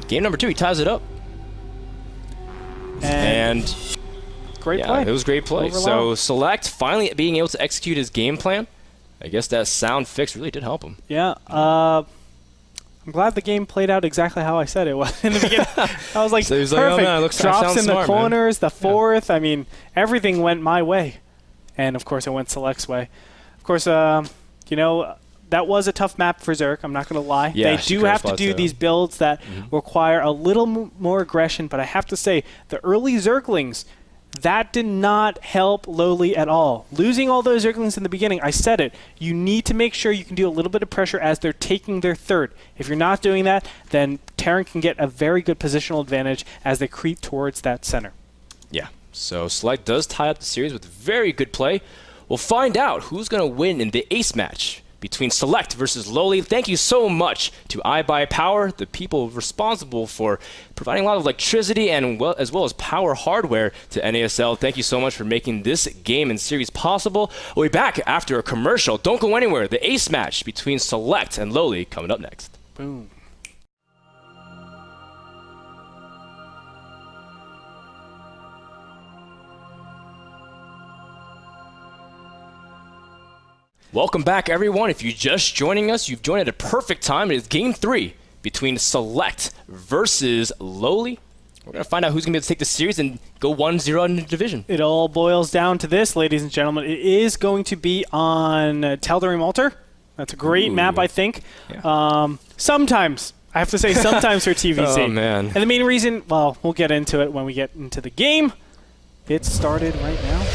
Game number 2, he ties it up. And
great play.
It was great play. So Select finally being able to execute his game plan. I guess that sound fix really did help him.
Yeah. I'm glad the game played out exactly how I said it was in the beginning. I was like,
so
perfect.
Like, oh, man, looks,
drops in
smart,
the corners,
man.
The fourth. Yeah. I mean, everything went my way. And, of course, it went Select's way. Of course, you know, that was a tough map for Zerg. I'm not going to lie.
Yeah,
they do have to do these builds that require a little more aggression. But I have to say, the early Zerglings, that did not help LoWeLy at all. Losing all those Zerglings in the beginning, I said it, you need to make sure you can do a little bit of pressure as they're taking their third. If you're not doing that, then Terran can get a very good positional advantage as they creep towards that center.
Yeah, so Select does tie up the series with very good play. We'll find out who's going to win in the ace match between Select versus LoWeLy. Thank you so much to iBuyPower, the people responsible for providing a lot of electricity and as well as power hardware to NASL. Thank you so much for making this game and series possible. We'll be back after a commercial. Don't go anywhere. The ace match between Select and LoWeLy coming up next.
Boom.
Welcome back, everyone. If you're just joining us, you've joined at a perfect time. It is Game 3 between Select versus LoWeLy. We're going to find out who's going to be able to take the series and go 1-0 in the division.
It all boils down to this, ladies and gentlemen. It is going to be on Tal'Darim Altar. That's a great map, I think. Yeah. Sometimes. I have to say sometimes for TVZ.
Oh, man.
And the main reason, well, we'll get into it when we get into the game. It started right now.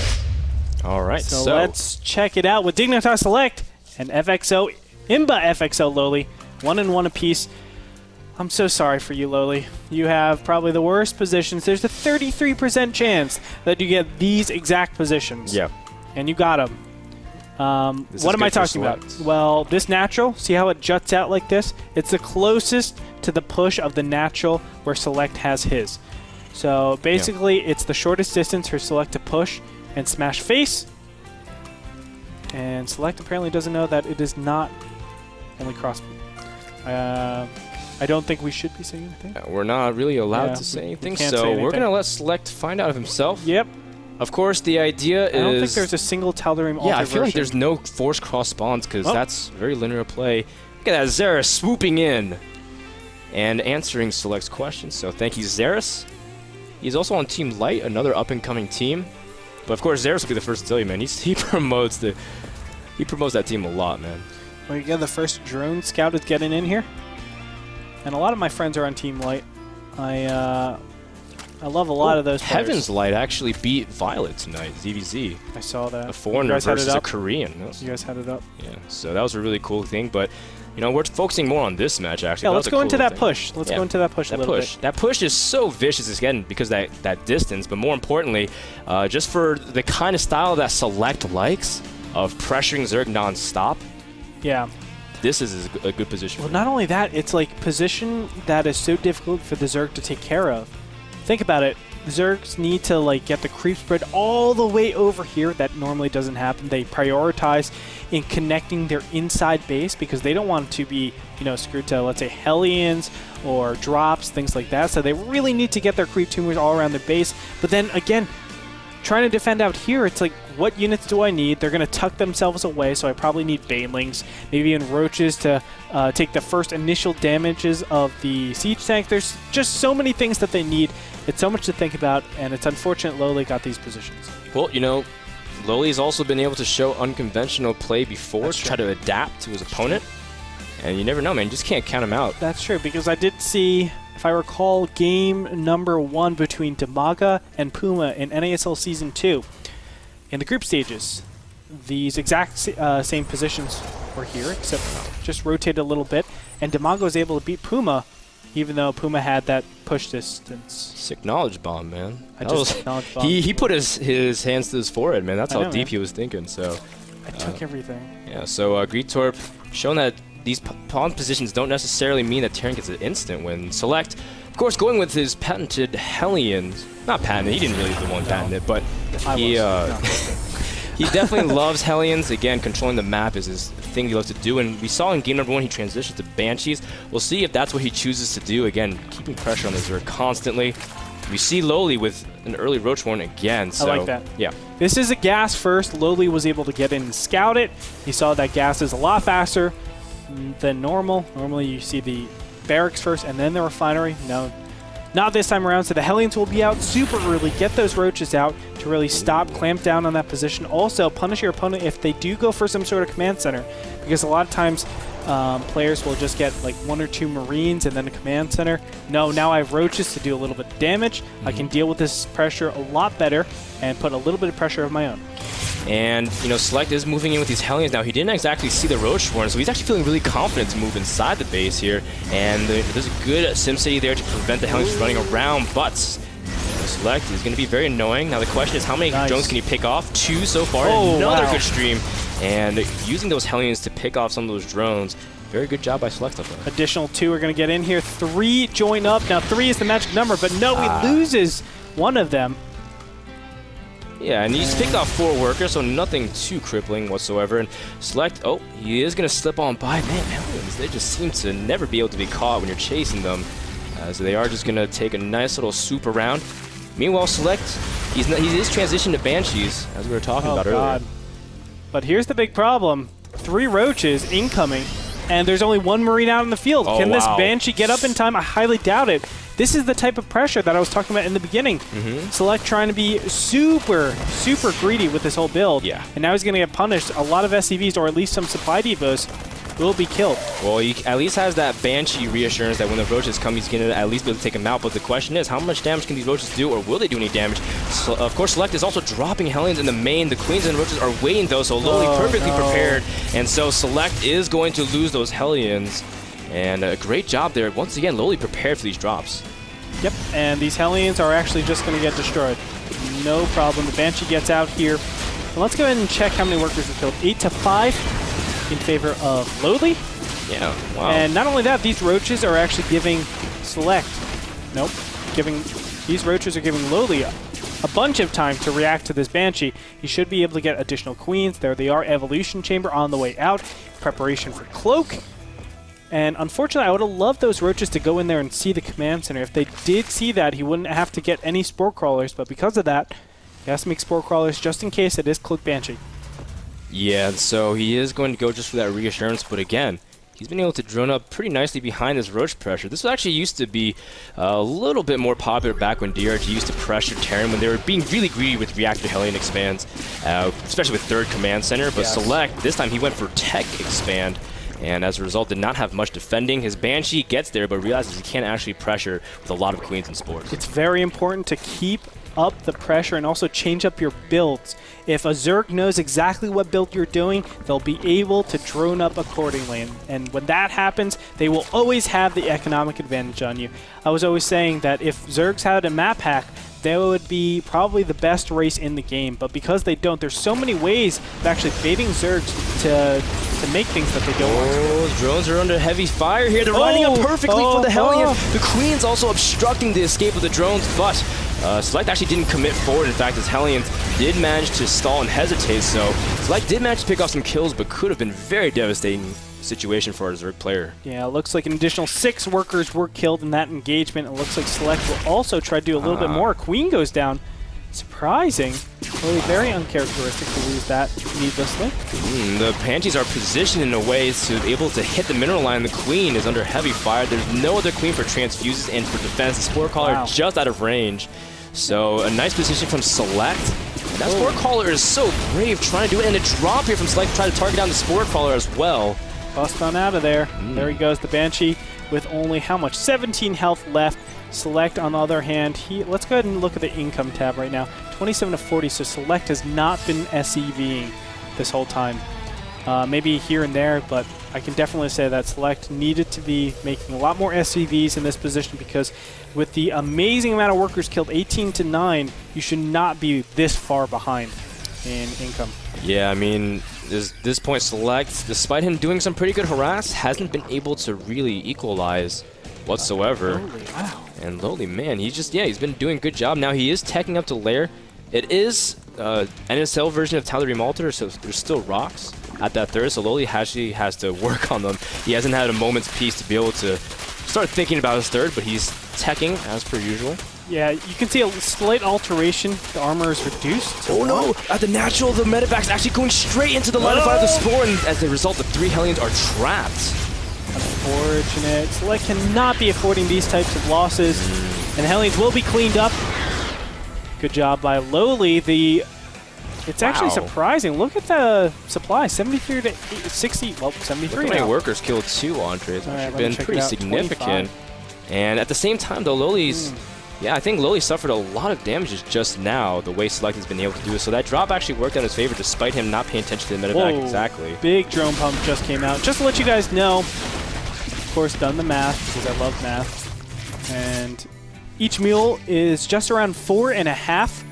All right,
so let's check it out with dignitas.SeleCT and FXO, FXO LoWeLy, 1-1 apiece. I'm so sorry for you, LoWeLy. You have probably the worst positions. There's a 33% chance that you get these exact positions.
Yeah.
And you got them. What am I talking about? Well, this natural, see how it juts out like this? It's the closest to the push of the natural where Select has his. So basically, it's the shortest distance for Select to push and smash face. And Select apparently doesn't know that it is not only crossbow. I don't think we should be saying anything.
We're not really allowed to say anything, so we're going to let Select find out of himself.
Yep.
Of course, the idea is...
I don't think there's a single Tal'Darim Altar
I feel like there's no force cross spawns because that's very linear play. Look at that Zera swooping in. and answering Select's questions. So thank you, Xeris. He's also on Team Light, another up-and-coming team. But of course, Xeris will be the first to tell you, man. He promotes that team a lot, man.
Well, you get the first drone scout is getting in here, and a lot of my friends are on Team Light. I love a lot of those players.
Heaven's Light actually beat Violet tonight, ZVZ.
I saw that.
A foreigner versus a Korean.
You guys had it up.
Yeah, so that was a really cool thing. But, you know, we're focusing more on this match, actually.
Yeah, let's go into that push. Let's go into that push a little bit.
That push is so vicious, again, because of that distance. But more importantly, just for the kind of style that Select likes of pressuring Zerg non-stop.
Yeah.
This is a good position.
Well, not only that, it's like position that is so difficult for the Zerg to take care of. Think about it. The Zergs need to like get the creep spread all the way over here. That normally doesn't happen. They prioritize in connecting their inside base because they don't want to be, you know, screwed to, let's say, Hellions or drops, things like that. So they really need to get their creep tumors all around their base. But then again, trying to defend out here, it's like, what units do I need? They're going to tuck themselves away, so I probably need Banelings, maybe even Roaches to take the first initial damages of the Siege Tank. There's just so many things that they need. It's so much to think about, and it's unfortunate LoWeLy got these positions.
Well, you know, LoWeLy's also been able to show unconventional play before to try to adapt to his opponent, and you never know, man. You just can't count him out.
That's true, because I did see, if I recall, game number 1 between Demaga and Puma in NASL Season 2. In the group stages, these exact same positions were here, except just rotated a little bit, and Demaga was able to beat Puma, even though Puma had that push distance.
Sick knowledge bomb, man.
Knowledge bomb.
He put his hands to his forehead, man. That's how deep he was thinking. So
I took everything.
Yeah, so Greetorp showing that these pawn positions don't necessarily mean that Terran gets an instant win. Select, of course, going with his patented Hellions. Not patented, he didn't really the one patent it, but he definitely loves Hellions. Again, controlling the map is his thing he loves to do, and we saw in game number 1 he transitioned to Banshees. We'll see if that's what he chooses to do. Again, keeping pressure on the Zerg constantly. We see LoWeLy with an early Roach Warren again. So,
I like that.
Yeah.
This is a gas first. LoWeLy was able to get in and scout it. He saw that gas is a lot faster than normal. Normally you see the barracks first and then the refinery. No, not this time around. So the Hellions will be out super early. Get those Roaches out to really stop, clamp down on that position. Also, punish your opponent if they do go for some sort of command center, because a lot of times players will just get like 1 or 2 Marines and then a command center. No, now I have Roaches to do a little bit of damage. I can deal with this pressure a lot better and put a little bit of pressure of my own.
And, you know, Select is moving in with these Hellions now. He didn't exactly see the Roach Swarm, so he's actually feeling really confident to move inside the base here. And there's a good SimCity there to prevent the Hellions from running around, but Select is going to be very annoying. Now the question is, how many drones can he pick off? 2 so far. Another good stream. And using those Hellions to pick off some of those drones. Very good job by Select up there.
Additional 2 are going to get in here. 3 join up. Now 3 is the magic number, but no, he loses one of them.
Yeah, and he's picked off 4 workers, so nothing too crippling whatsoever. And Select, oh, he is going to slip on by. Man, Hellions, they just seem to never be able to be caught when you're chasing them. So they are just going to take a nice little swoop around. Meanwhile, Select, he is transitioned to Banshees, as we were talking about earlier.
But here's the big problem. 3 Roaches incoming, and there's only 1 Marine out in the field. Can this Banshee get up in time? I highly doubt it. This is the type of pressure that I was talking about in the beginning. Select trying to be super, super greedy with this whole build.
Yeah.
And now he's going to get punished. A lot of SCVs, or at least some supply depots, will be killed.
Well, he at least has that Banshee reassurance that when the Roaches come, he's going to at least be able to take them out. But the question is, how much damage can these Roaches do, or will they do any damage? So, of course, Select is also dropping Hellions in the main. The Queens and Roaches are waiting, though, so LoWeLy perfectly prepared. And so Select is going to lose those Hellions. And a great job there. Once again, LoWeLy prepared for these drops.
Yep, and these Hellions are actually just going to get destroyed. No problem. The Banshee gets out here. And let's go ahead and check how many workers are killed. 8-5 in favor of LoWeLy.
Yeah, wow.
And not only that, these Roaches are actually giving Select. Nope. These Roaches are giving LoWeLy a bunch of time to react to this Banshee. He should be able to get additional Queens. There they are. Evolution Chamber on the way out. Preparation for Cloak. And unfortunately, I would have loved those Roaches to go in there and see the command center. If they did see that, he wouldn't have to get any Spore Crawlers. But because of that, he has to make Spore Crawlers just in case it is Cloak Banshee.
Yeah, so he is going to go just for that reassurance. But again, he's been able to drone up pretty nicely behind this Roach pressure. This actually used to be a little bit more popular back when DRG used to pressure Terran when they were being really greedy with Reactor Hellion expands, especially with 3rd Command Center. But Select, this time he went for Tech expand, and as a result did not have much defending. His Banshee gets there, but realizes he can't actually pressure with a lot of Queens and Spores.
It's very important to keep up the pressure and also change up your builds. If a Zerg knows exactly what build you're doing, they'll be able to drone up accordingly. And when that happens, they will always have the economic advantage on you. I was always saying that if Zergs had a map hack, they would be probably the best race in the game. But because they don't, there's so many ways of actually baiting Zergs to make things that they don't want.
Oh, drones are under heavy fire here. They're lining up perfectly for the Hellion. The Queen's also obstructing the escape of the drones, but Select actually didn't commit forward. In fact, his Hellions did manage to stall and hesitate, so Select did manage to pick off some kills, but could have been very devastating situation for a Zerg player.
Yeah, it looks like an additional 6 workers were killed in that engagement. It looks like Select will also try to do a little bit more. Queen goes down. Surprising. Really very uncharacteristic to lose that needlessly.
The Banshees are positioned in a way to be able to hit the mineral line. The Queen is under heavy fire. There's no other Queen for transfuses and for defense. The Spore Caller just out of range. So a nice position from Select. That Spore Caller is so brave trying to do it, and a drop here from Select to try to target down the Spore Caller as well.
Bust on out of there. There he goes, the Banshee with only how much? 17 health left. Select, on the other hand, let's go ahead and look at the income tab right now. 27 to 40, so Select has not been SEVing this whole time. Maybe here and there, but I can definitely say that Select needed to be making a lot more SEVs in this position, because with the amazing amount of workers killed, 18 to 9, you should not be this far behind in income.
Yeah, I mean, this point Select, despite him doing some pretty good harass, hasn't been able to really equalize whatsoever.
LoWeLy, wow.
And LoWeLy, man, he's been doing a good job. Now he is teching up to Lair. It is NASL version of Tyler Remalter, so there's still rocks at that third, so LoWeLy actually has to work on them. He hasn't had a moment's peace to be able to start thinking about his third, but he's teching as per usual.
Yeah, you can see a slight alteration. The armor is reduced.
Oh no! At the natural, the medevac's actually going straight into the line of fire of the Spore, and as a result, the 3 Hellions are trapped.
Unfortunate. Select cannot be affording these types of losses, and Hellions will be cleaned up. Good job by LoWeLy. It's actually surprising. Look at the supply, 73 to 60. Well, 73
now.
How many
workers killed 2 Entrees, which have been pretty significant.
25.
And at the same time, though, LoWeLy's yeah, I think LoWeLy suffered a lot of damages just now, the way Select has been able to do it. So that drop actually worked out in his favor, despite him not paying attention to the medevac exactly.
Big drone pump just came out. Just to let you guys know, of course, done the math, because I love math. And each mule is just around 4.5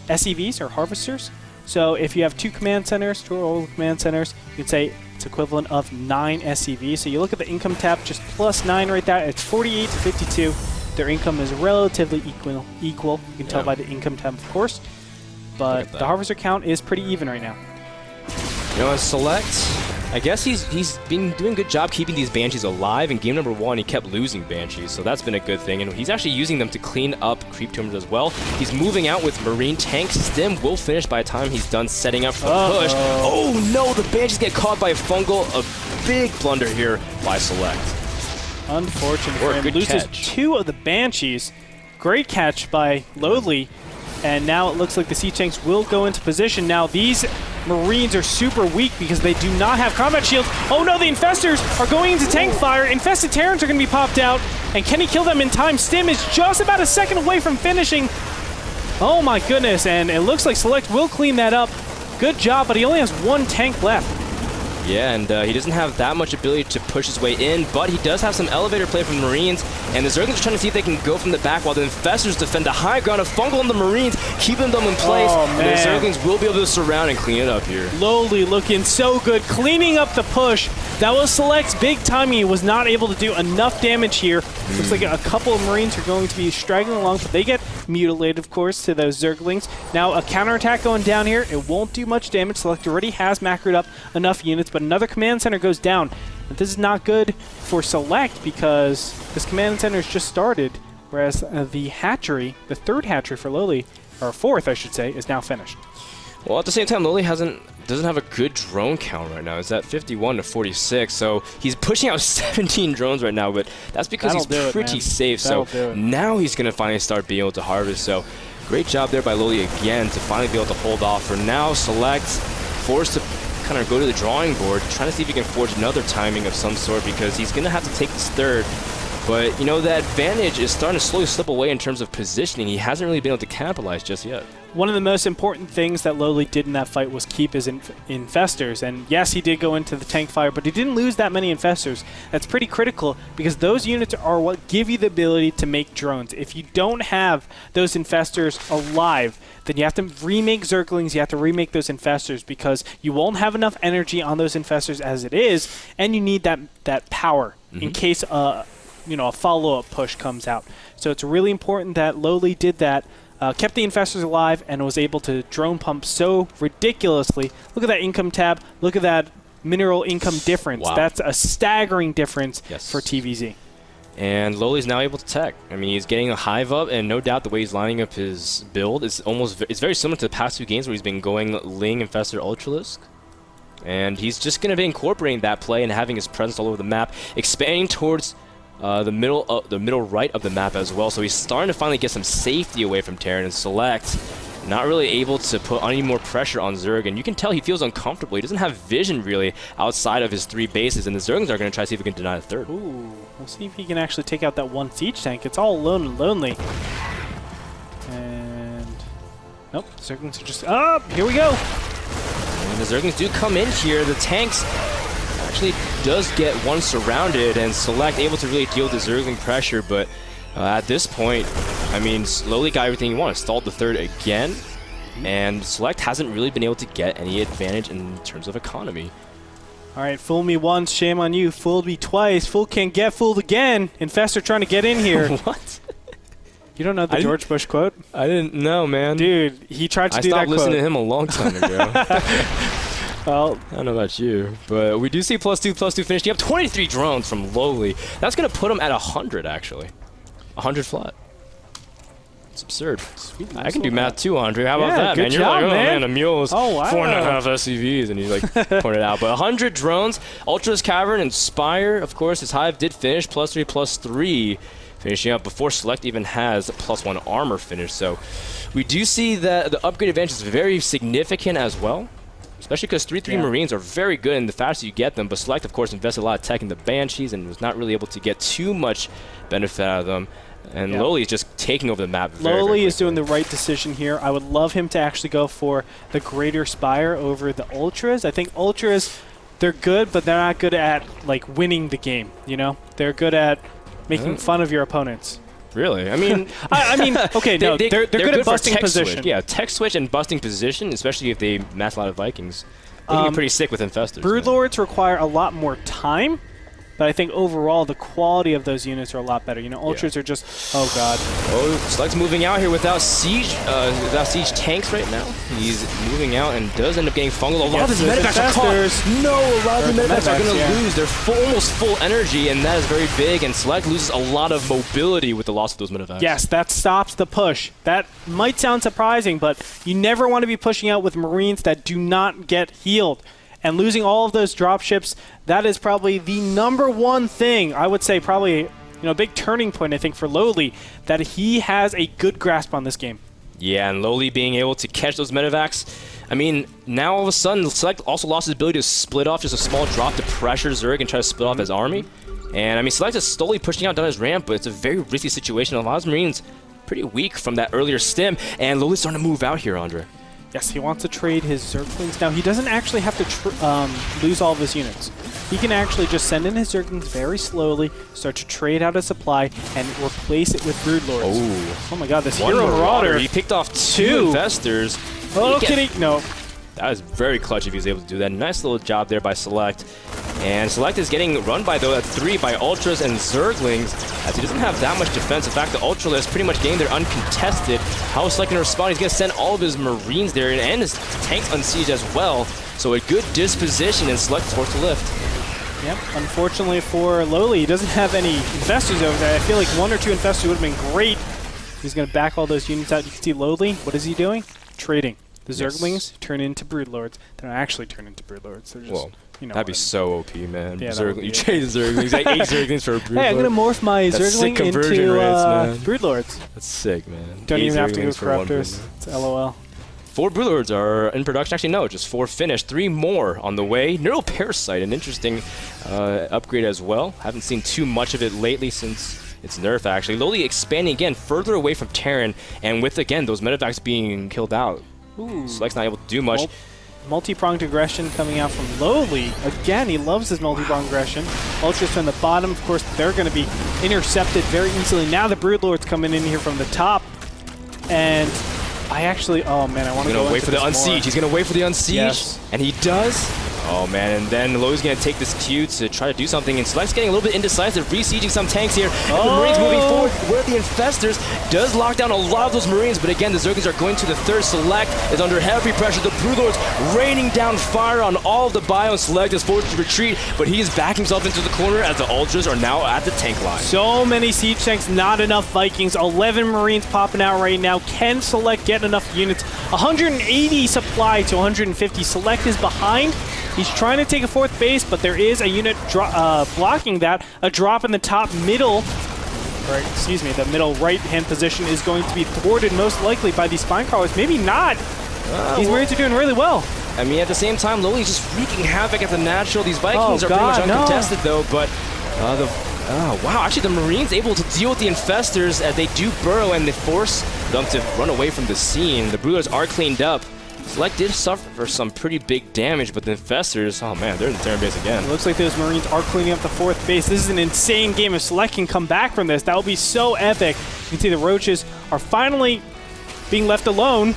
SEVs, or harvesters. So if you have 2 command centers, 2 old command centers, you can say it's equivalent of 9 SEVs. So you look at the income tab, just plus 9 right there. It's 48 to 52. Their income is relatively equal. You can tell by the income tab, of course. But the harvester count is pretty even right now.
You know, Select, I guess he's been doing a good job keeping these Banshees alive. In game number 1, he kept losing Banshees, so that's been a good thing. And he's actually using them to clean up creep tumors as well. He's moving out with Marine tanks. Stim will finish by the time he's done setting up for the push. Oh no, the Banshees get caught by a fungal. A big blunder here by Select.
Unfortunate for him. Loses 2 of the Banshees. Great catch by LoWeLy. And now it looks like the Sea Tanks will go into position. Now these Marines are super weak because they do not have combat shields. Oh no, the Infestors are going into tank fire. Infested Terrans are going to be popped out. And can he kill them in time? Stim is just about a second away from finishing. Oh my goodness, and it looks like Select will clean that up. Good job, but he only has 1 tank left.
Yeah, and he doesn't have that much ability to push his way in, but he does have some elevator play from the Marines, and the Zerglings are trying to see if they can go from the back while the Infestors defend the high ground of Fungal and the Marines, keeping them in place, and the Zerglings will be able to surround and clean it up here.
LoWeLy looking so good, cleaning up the push. That was Select's big timing. He was not able to do enough damage here. Looks like a couple of Marines are going to be straggling along, but they get mutilated, of course, to those Zerglings. Now, a counterattack going down here. It won't do much damage. Select already has macroed up enough units, but another command center goes down. But this is not good for Select because this command center has just started, whereas the hatchery, the 3rd hatchery for LoWeLy, or 4th, I should say, is now finished.
Well, at the same time, lowly doesn't have a good drone count right now. It's at 51 to 46, so he's pushing out 17 drones right now, but that's because he's pretty safe. So now he's going to finally start being able to harvest. So great job there by lowly again to finally be able to hold off. For now, Select forced to kind of go to the drawing board, trying to see if he can forge another timing of some sort, because he's going to have to take this third. But, you know, the advantage is starting to slowly slip away in terms of positioning. He hasn't really been able to capitalize just yet.
One of the most important things that lowly did in that fight was keep his infestors. And yes, he did go into the tank fire, but he didn't lose that many infestors. That's pretty critical because those units are what give you the ability to make drones. If you don't have those infestors alive, then you have to remake Zerglings, you have to remake those infestors because you won't have enough energy on those infestors as it is, and you need that power in case you know, a follow-up push comes out. So it's really important that lowly did that, kept the infestors alive, and was able to drone pump so ridiculously. Look at that income tab. Look at that mineral income difference. Wow. That's a staggering difference for TVZ.
And lowly's now able to tech. I mean, he's getting a hive up, and no doubt the way he's lining up his build is it's very similar to the past 2 games where he's been going Ling, Infestor, Ultralisk. And he's just going to be incorporating that play and having his presence all over the map, expanding towards the middle right of the map as well. So he's starting to finally get some safety away from Terran, and Select not really able to put any more pressure on Zerg, and you can tell he feels uncomfortable. He doesn't have vision really outside of his 3 bases, and the Zerglings are going to try to see if he can deny the third.
Ooh, we'll see if he can actually take out that 1 siege tank. It's all alone and lonely. And nope, Zerglings are just up. Here we go.
And the Zerglings do come in here. The tanks actually does get one surrounded, and Select able to really deal with the Zergling pressure, but at this point, I mean, lowly got everything he wanted. Stalled the third again, and Select hasn't really been able to get any advantage in terms of economy.
All right, fool me once, shame on you. Fooled me twice. Fool can't get fooled again. Infestor trying to get in here.
What?
You don't know the George Bush quote?
I didn't know, man.
Dude, he tried to do that quote.
I stopped listening to him a long time ago.
Well,
I don't know about you, but we do see +2 finish. You have 23 drones from lowly. That's going to put him at 100, actually. 100 flat. It's absurd. Sweet, I can do math too, Andre. How about that, man?
You're like, oh,
man, a mule is 4.5
wow.
SCVs, and you like point it out. But 100 drones, Ultra's Cavern, Inspire, of course, his Hive did finish, +3, finishing up before Select even has +1 armor finish. So we do see that the upgrade advantage is very significant as well. Especially because 3-3 Marines are very good, and the faster you get them. But Select, of course, invested a lot of tech in the Banshees and was not really able to get too much benefit out of them. And lowly is just taking over the map
lowly is doing the right decision here. I would love him to actually go for the Greater Spire over the Ultras. I think Ultras, they're good, but they're not good at like winning the game, you know? They're good at making fun of your opponents.
Really? I mean,
I mean, okay, no, they're good at busting position.
Yeah, tech switch and busting position, especially if they mass a lot of Vikings. They can be pretty sick with Infestors.
Broodlords require a lot more time, but I think overall the quality of those units are a lot better. You know, Ultras are just, oh god.
Oh, Select's moving out here without siege tanks right now. He's moving out and does end up getting fungal. A lot of his medevacs are caught. No, a lot of the medevacs are going to lose. They're almost full energy, and that is very big. And Select loses a lot of mobility with the loss of those medevacs.
Yes, that stops the push. That might sound surprising, but you never want to be pushing out with Marines that do not get healed. And losing all of those dropships, that is probably the #1 thing, I would say probably, a big turning point, I think, for lowly, that he has a good grasp on this game.
Yeah, and lowly being able to catch those medevacs. I mean, now all of a sudden, Select also lost his ability to split off just a small drop to pressure Zerg and try to split off his army. And I mean, Select is slowly pushing out down his ramp, but it's a very risky situation. A lot of his Marines pretty weak from that earlier stim, and lowly's starting to move out here, Andre.
Yes, he wants to trade his Zerglings. Now, he doesn't actually have to lose all of his units. He can actually just send in his Zerglings very slowly, start to trade out a supply, and replace it with Broodlords. Oh my god, this Hero Marauder.
He picked off 2 Infestors.
Oh, kidding. No.
That is very clutch if he's able to do that. Nice little job there by Select. And Select is getting run by, though, at 3 by Ultras and Zerglings, as he doesn't have that much defense. In fact, the Ultralisk pretty much getting there uncontested. How is Select going to respond? He's going to send all of his Marines there, and his tanks on siege as well. So a good disposition, and Select forced to lift.
Yep, unfortunately for lowly, he doesn't have any Infestors over there. I feel like 1 or 2 Infestors would have been great. He's going to back all those units out. You can see lowly, what is he doing? Trading. The Zerglings turn into Broodlords. They don't actually turn into Broodlords. They're just,
that'd be so OP, man.
Yeah,
You trade the Zerglings, like 8 Zerglings for a Broodlord.
Hey, I'm going to morph my Zergling into Broodlords.
That's sick, man.
Don't even have to go
Zerglings
Corruptors. It's LOL.
4 Broodlords are in production. Actually, no, just 4 finished. 3 more on the way. Neural Parasite, an interesting upgrade as well. Haven't seen too much of it lately since its nerf, actually. LoWeLy expanding again further away from Terran, and with, again, those medevacs being killed out. Select's not able to do much.
Multi-pronged aggression coming out from LoWeLy. Again, he loves his multi-pronged aggression. Ultras from the bottom, of course, they're going to be intercepted very easily. Now the Broodlord's coming in here from the top, and I actually, oh man, I want to go
wait for the Unsiege.
more.
He's going to wait for the Unsiege, and he does. Oh man, and then LoWeLy's going to take this cue to try to do something, and Select's getting a little bit indecisive, besieging some tanks here. And the Marines moving forward where the Infestors does lock down a lot of those Marines, but again, the Zerglings are going to the third. Select is under heavy pressure. The Broodlords raining down fire on all of the bio. Select is forced to retreat, but he is backing himself into the corner as the Ultras are now at the tank line.
So many siege tanks, not enough Vikings. 11 Marines popping out right now. Can Select get enough units? 180 supply to 150. Select is behind. He's trying to take a 4th base, but there is a unit blocking that. A drop in the top middle, the middle right-hand position is going to be thwarted most likely by these spine crawlers.Maybe not. These Marines are doing really well.
I mean, at the same time, LoWeLy's just wreaking havoc at the natural. These Vikings are pretty much uncontested, though, but wow, actually the Marines able to deal with the Infestors as they do burrow and they force them to run away from the scene. The Broodlords are cleaned up. Select did suffer some pretty big damage, but the Infestors, oh man, they're in the Terran base again.
It looks like those Marines are cleaning up the 4th base. This is an insane game. If Select can come back from this, that will be so epic. You can see the Roaches are finally being left alone.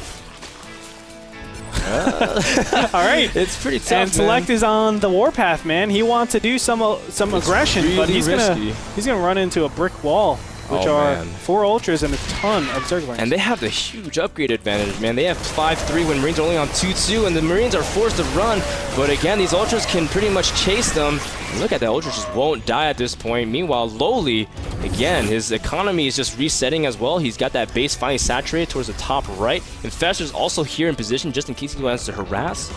All right.
It's pretty tough,
and Select is on the warpath, man. He wants to do some aggression,
really
but he's gonna run into a brick wall, which are 4 Ultras and a ton of Zerglings.
And they have the huge upgrade advantage, man. They have 5-3 when Marines are only on 2-2, and the Marines are forced to run. But again, these Ultras can pretty much chase them. And look at that, Ultras just won't die at this point. Meanwhile, LoWeLy, again, his economy is just resetting as well. He's got that base finally saturated towards the top right. Infestor's also here in position just in case he wants to harass.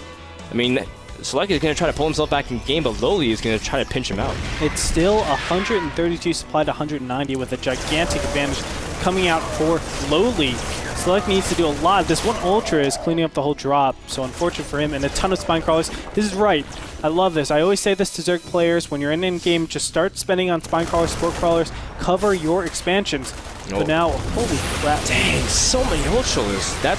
I mean, Select is going to try to pull himself back in game, but LoWeLy is going to try to pinch him out.
It's still 132 supply to 190 with a gigantic advantage coming out for LoWeLy. Select needs to do a lot. This one Ultra is cleaning up the whole drop, so unfortunate for him, and a ton of spine crawlers. This is right. I love this. I always say this to Zerg players. When you're in in-game, just start spending on spine crawlers, sport crawlers, cover your expansions. But now, holy crap.
Dang, so many Ultras. That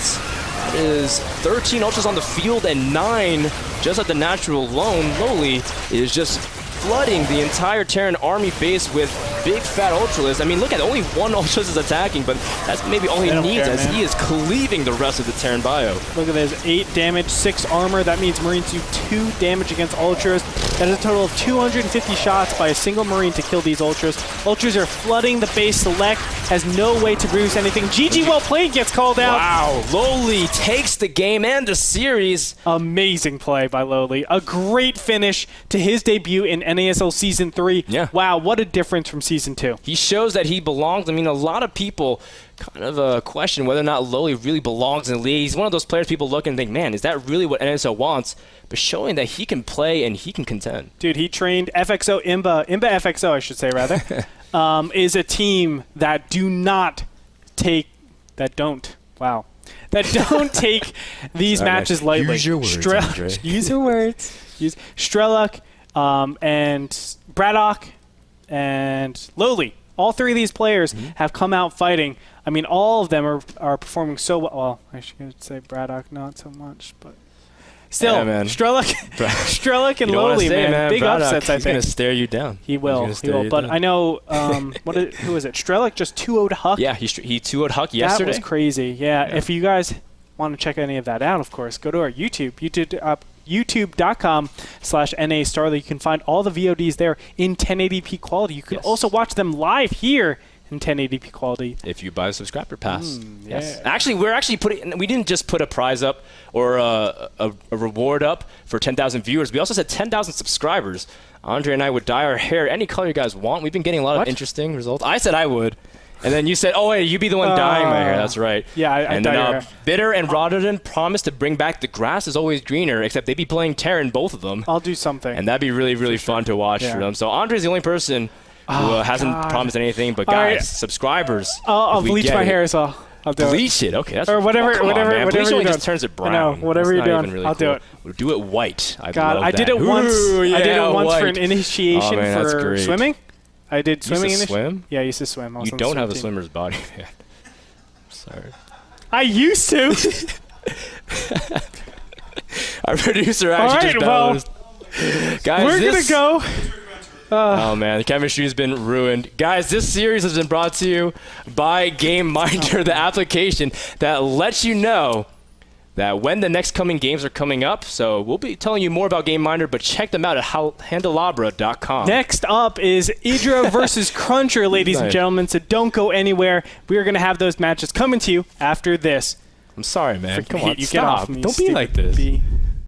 is 13 Ultras on the field and 9 just at the natural alone. LoWeLy is just flooding the entire Terran army base with big fat Ultralists. I mean, look at it, only 1 Ultras is attacking, but that's maybe all he needs as he is cleaving the rest of the Terran bio.
Look at this, 8 damage, 6 armor. That means Marines do 2 damage against Ultras. That is a total of 250 shots by a single Marine to kill these Ultras. Ultras are flooding the base. Select has no way to produce anything. GG well played gets called out.
Wow, LoWeLy takes the game and the series.
Amazing play by LoWeLy. A great finish to his debut in NASL Season 3.
Yeah.
Wow, what a difference from Season 2.
He shows that he belongs. I mean, a lot of people kind of question whether or not LoWeLy really belongs in the league. He's one of those players people look and think, man, is that really what NASL wants? But showing that he can play and he can contend.
Dude, he trained FXO, Imba FXO, I should say, rather, is a team that don't take these matches lightly.
Use your words, Andre.
Use your words. Strelok, and Braddock, and LoWeLy. All 3 of these players have come out fighting. I mean, all of them are performing so well. Well, I should say Braddock not so much, but still, yeah, Strelok and LoWeLy, man. Big
Braddock,
upsets, I think.
He's going to stare you down.
He will. But I know, who is it? Strelok just 2-0'd Huck.
Yeah, he 2-0'd Huck yesterday.
That was crazy. Yeah, if you guys want to check any of that out, of course, go to our YouTube.com/NAStarly. You can find all the VODs there in 1080p quality. You can also watch them live here in 1080p quality.
If you buy a subscriber pass. Yes. Actually, we didn't just put a prize up or a reward up for 10,000 viewers. We also said 10,000 subscribers. Andre and I would dye our hair any color you guys want. We've been getting a lot of interesting results. I said I would. And then you said, oh, hey, you be the one dyeing my hair. That's right.
Yeah, I
and
dye your
then
hair.
Bitter and Rotterdam promised to bring back The Grass is Always Greener, except they'd be playing Terran, both of them.
I'll do something.
And that'd be really, really fun to watch for them. So Andre's the only person who hasn't promised anything. But guys, subscribers,
I'll bleach my hair as well. I'll do
bleach it. Okay, that's
or whatever.
Oh,
whatever.
man.
Whatever
bleach
you're
only
doing.
just turns it brown.
I know. Whatever
That's
you're
not
doing,
even really
I'll
cool.
do it.
We'll do it white.
God, I did it once.
Ooh,
I did
yeah,
it once for
white.
an initiation
man, that's
for
great.
swimming. I did swimming.
You used to swim?
Yeah, I used to swim. I was
You
on the
don't
swim
have a
team.
swimmer's body, man. Sorry.
I used to.
Our producer
All
actually
right,
just
well,
balanced. Guys,
we're
this,
gonna go.
Oh man, the chemistry's been ruined. Guys, this series has been brought to you by GameMinder, the application that lets you know that when the next coming games are coming up. So we'll be telling you more about GameMinder, but check them out at handelabra.com.
Next up is Idra versus Cruncher, ladies and
Nice.
gentlemen. So don't go anywhere. We are gonna have those matches coming to you after this.
I'm sorry, man. Come on,
You
stop.
get off me.
Don't be
stupid
like this.
bee.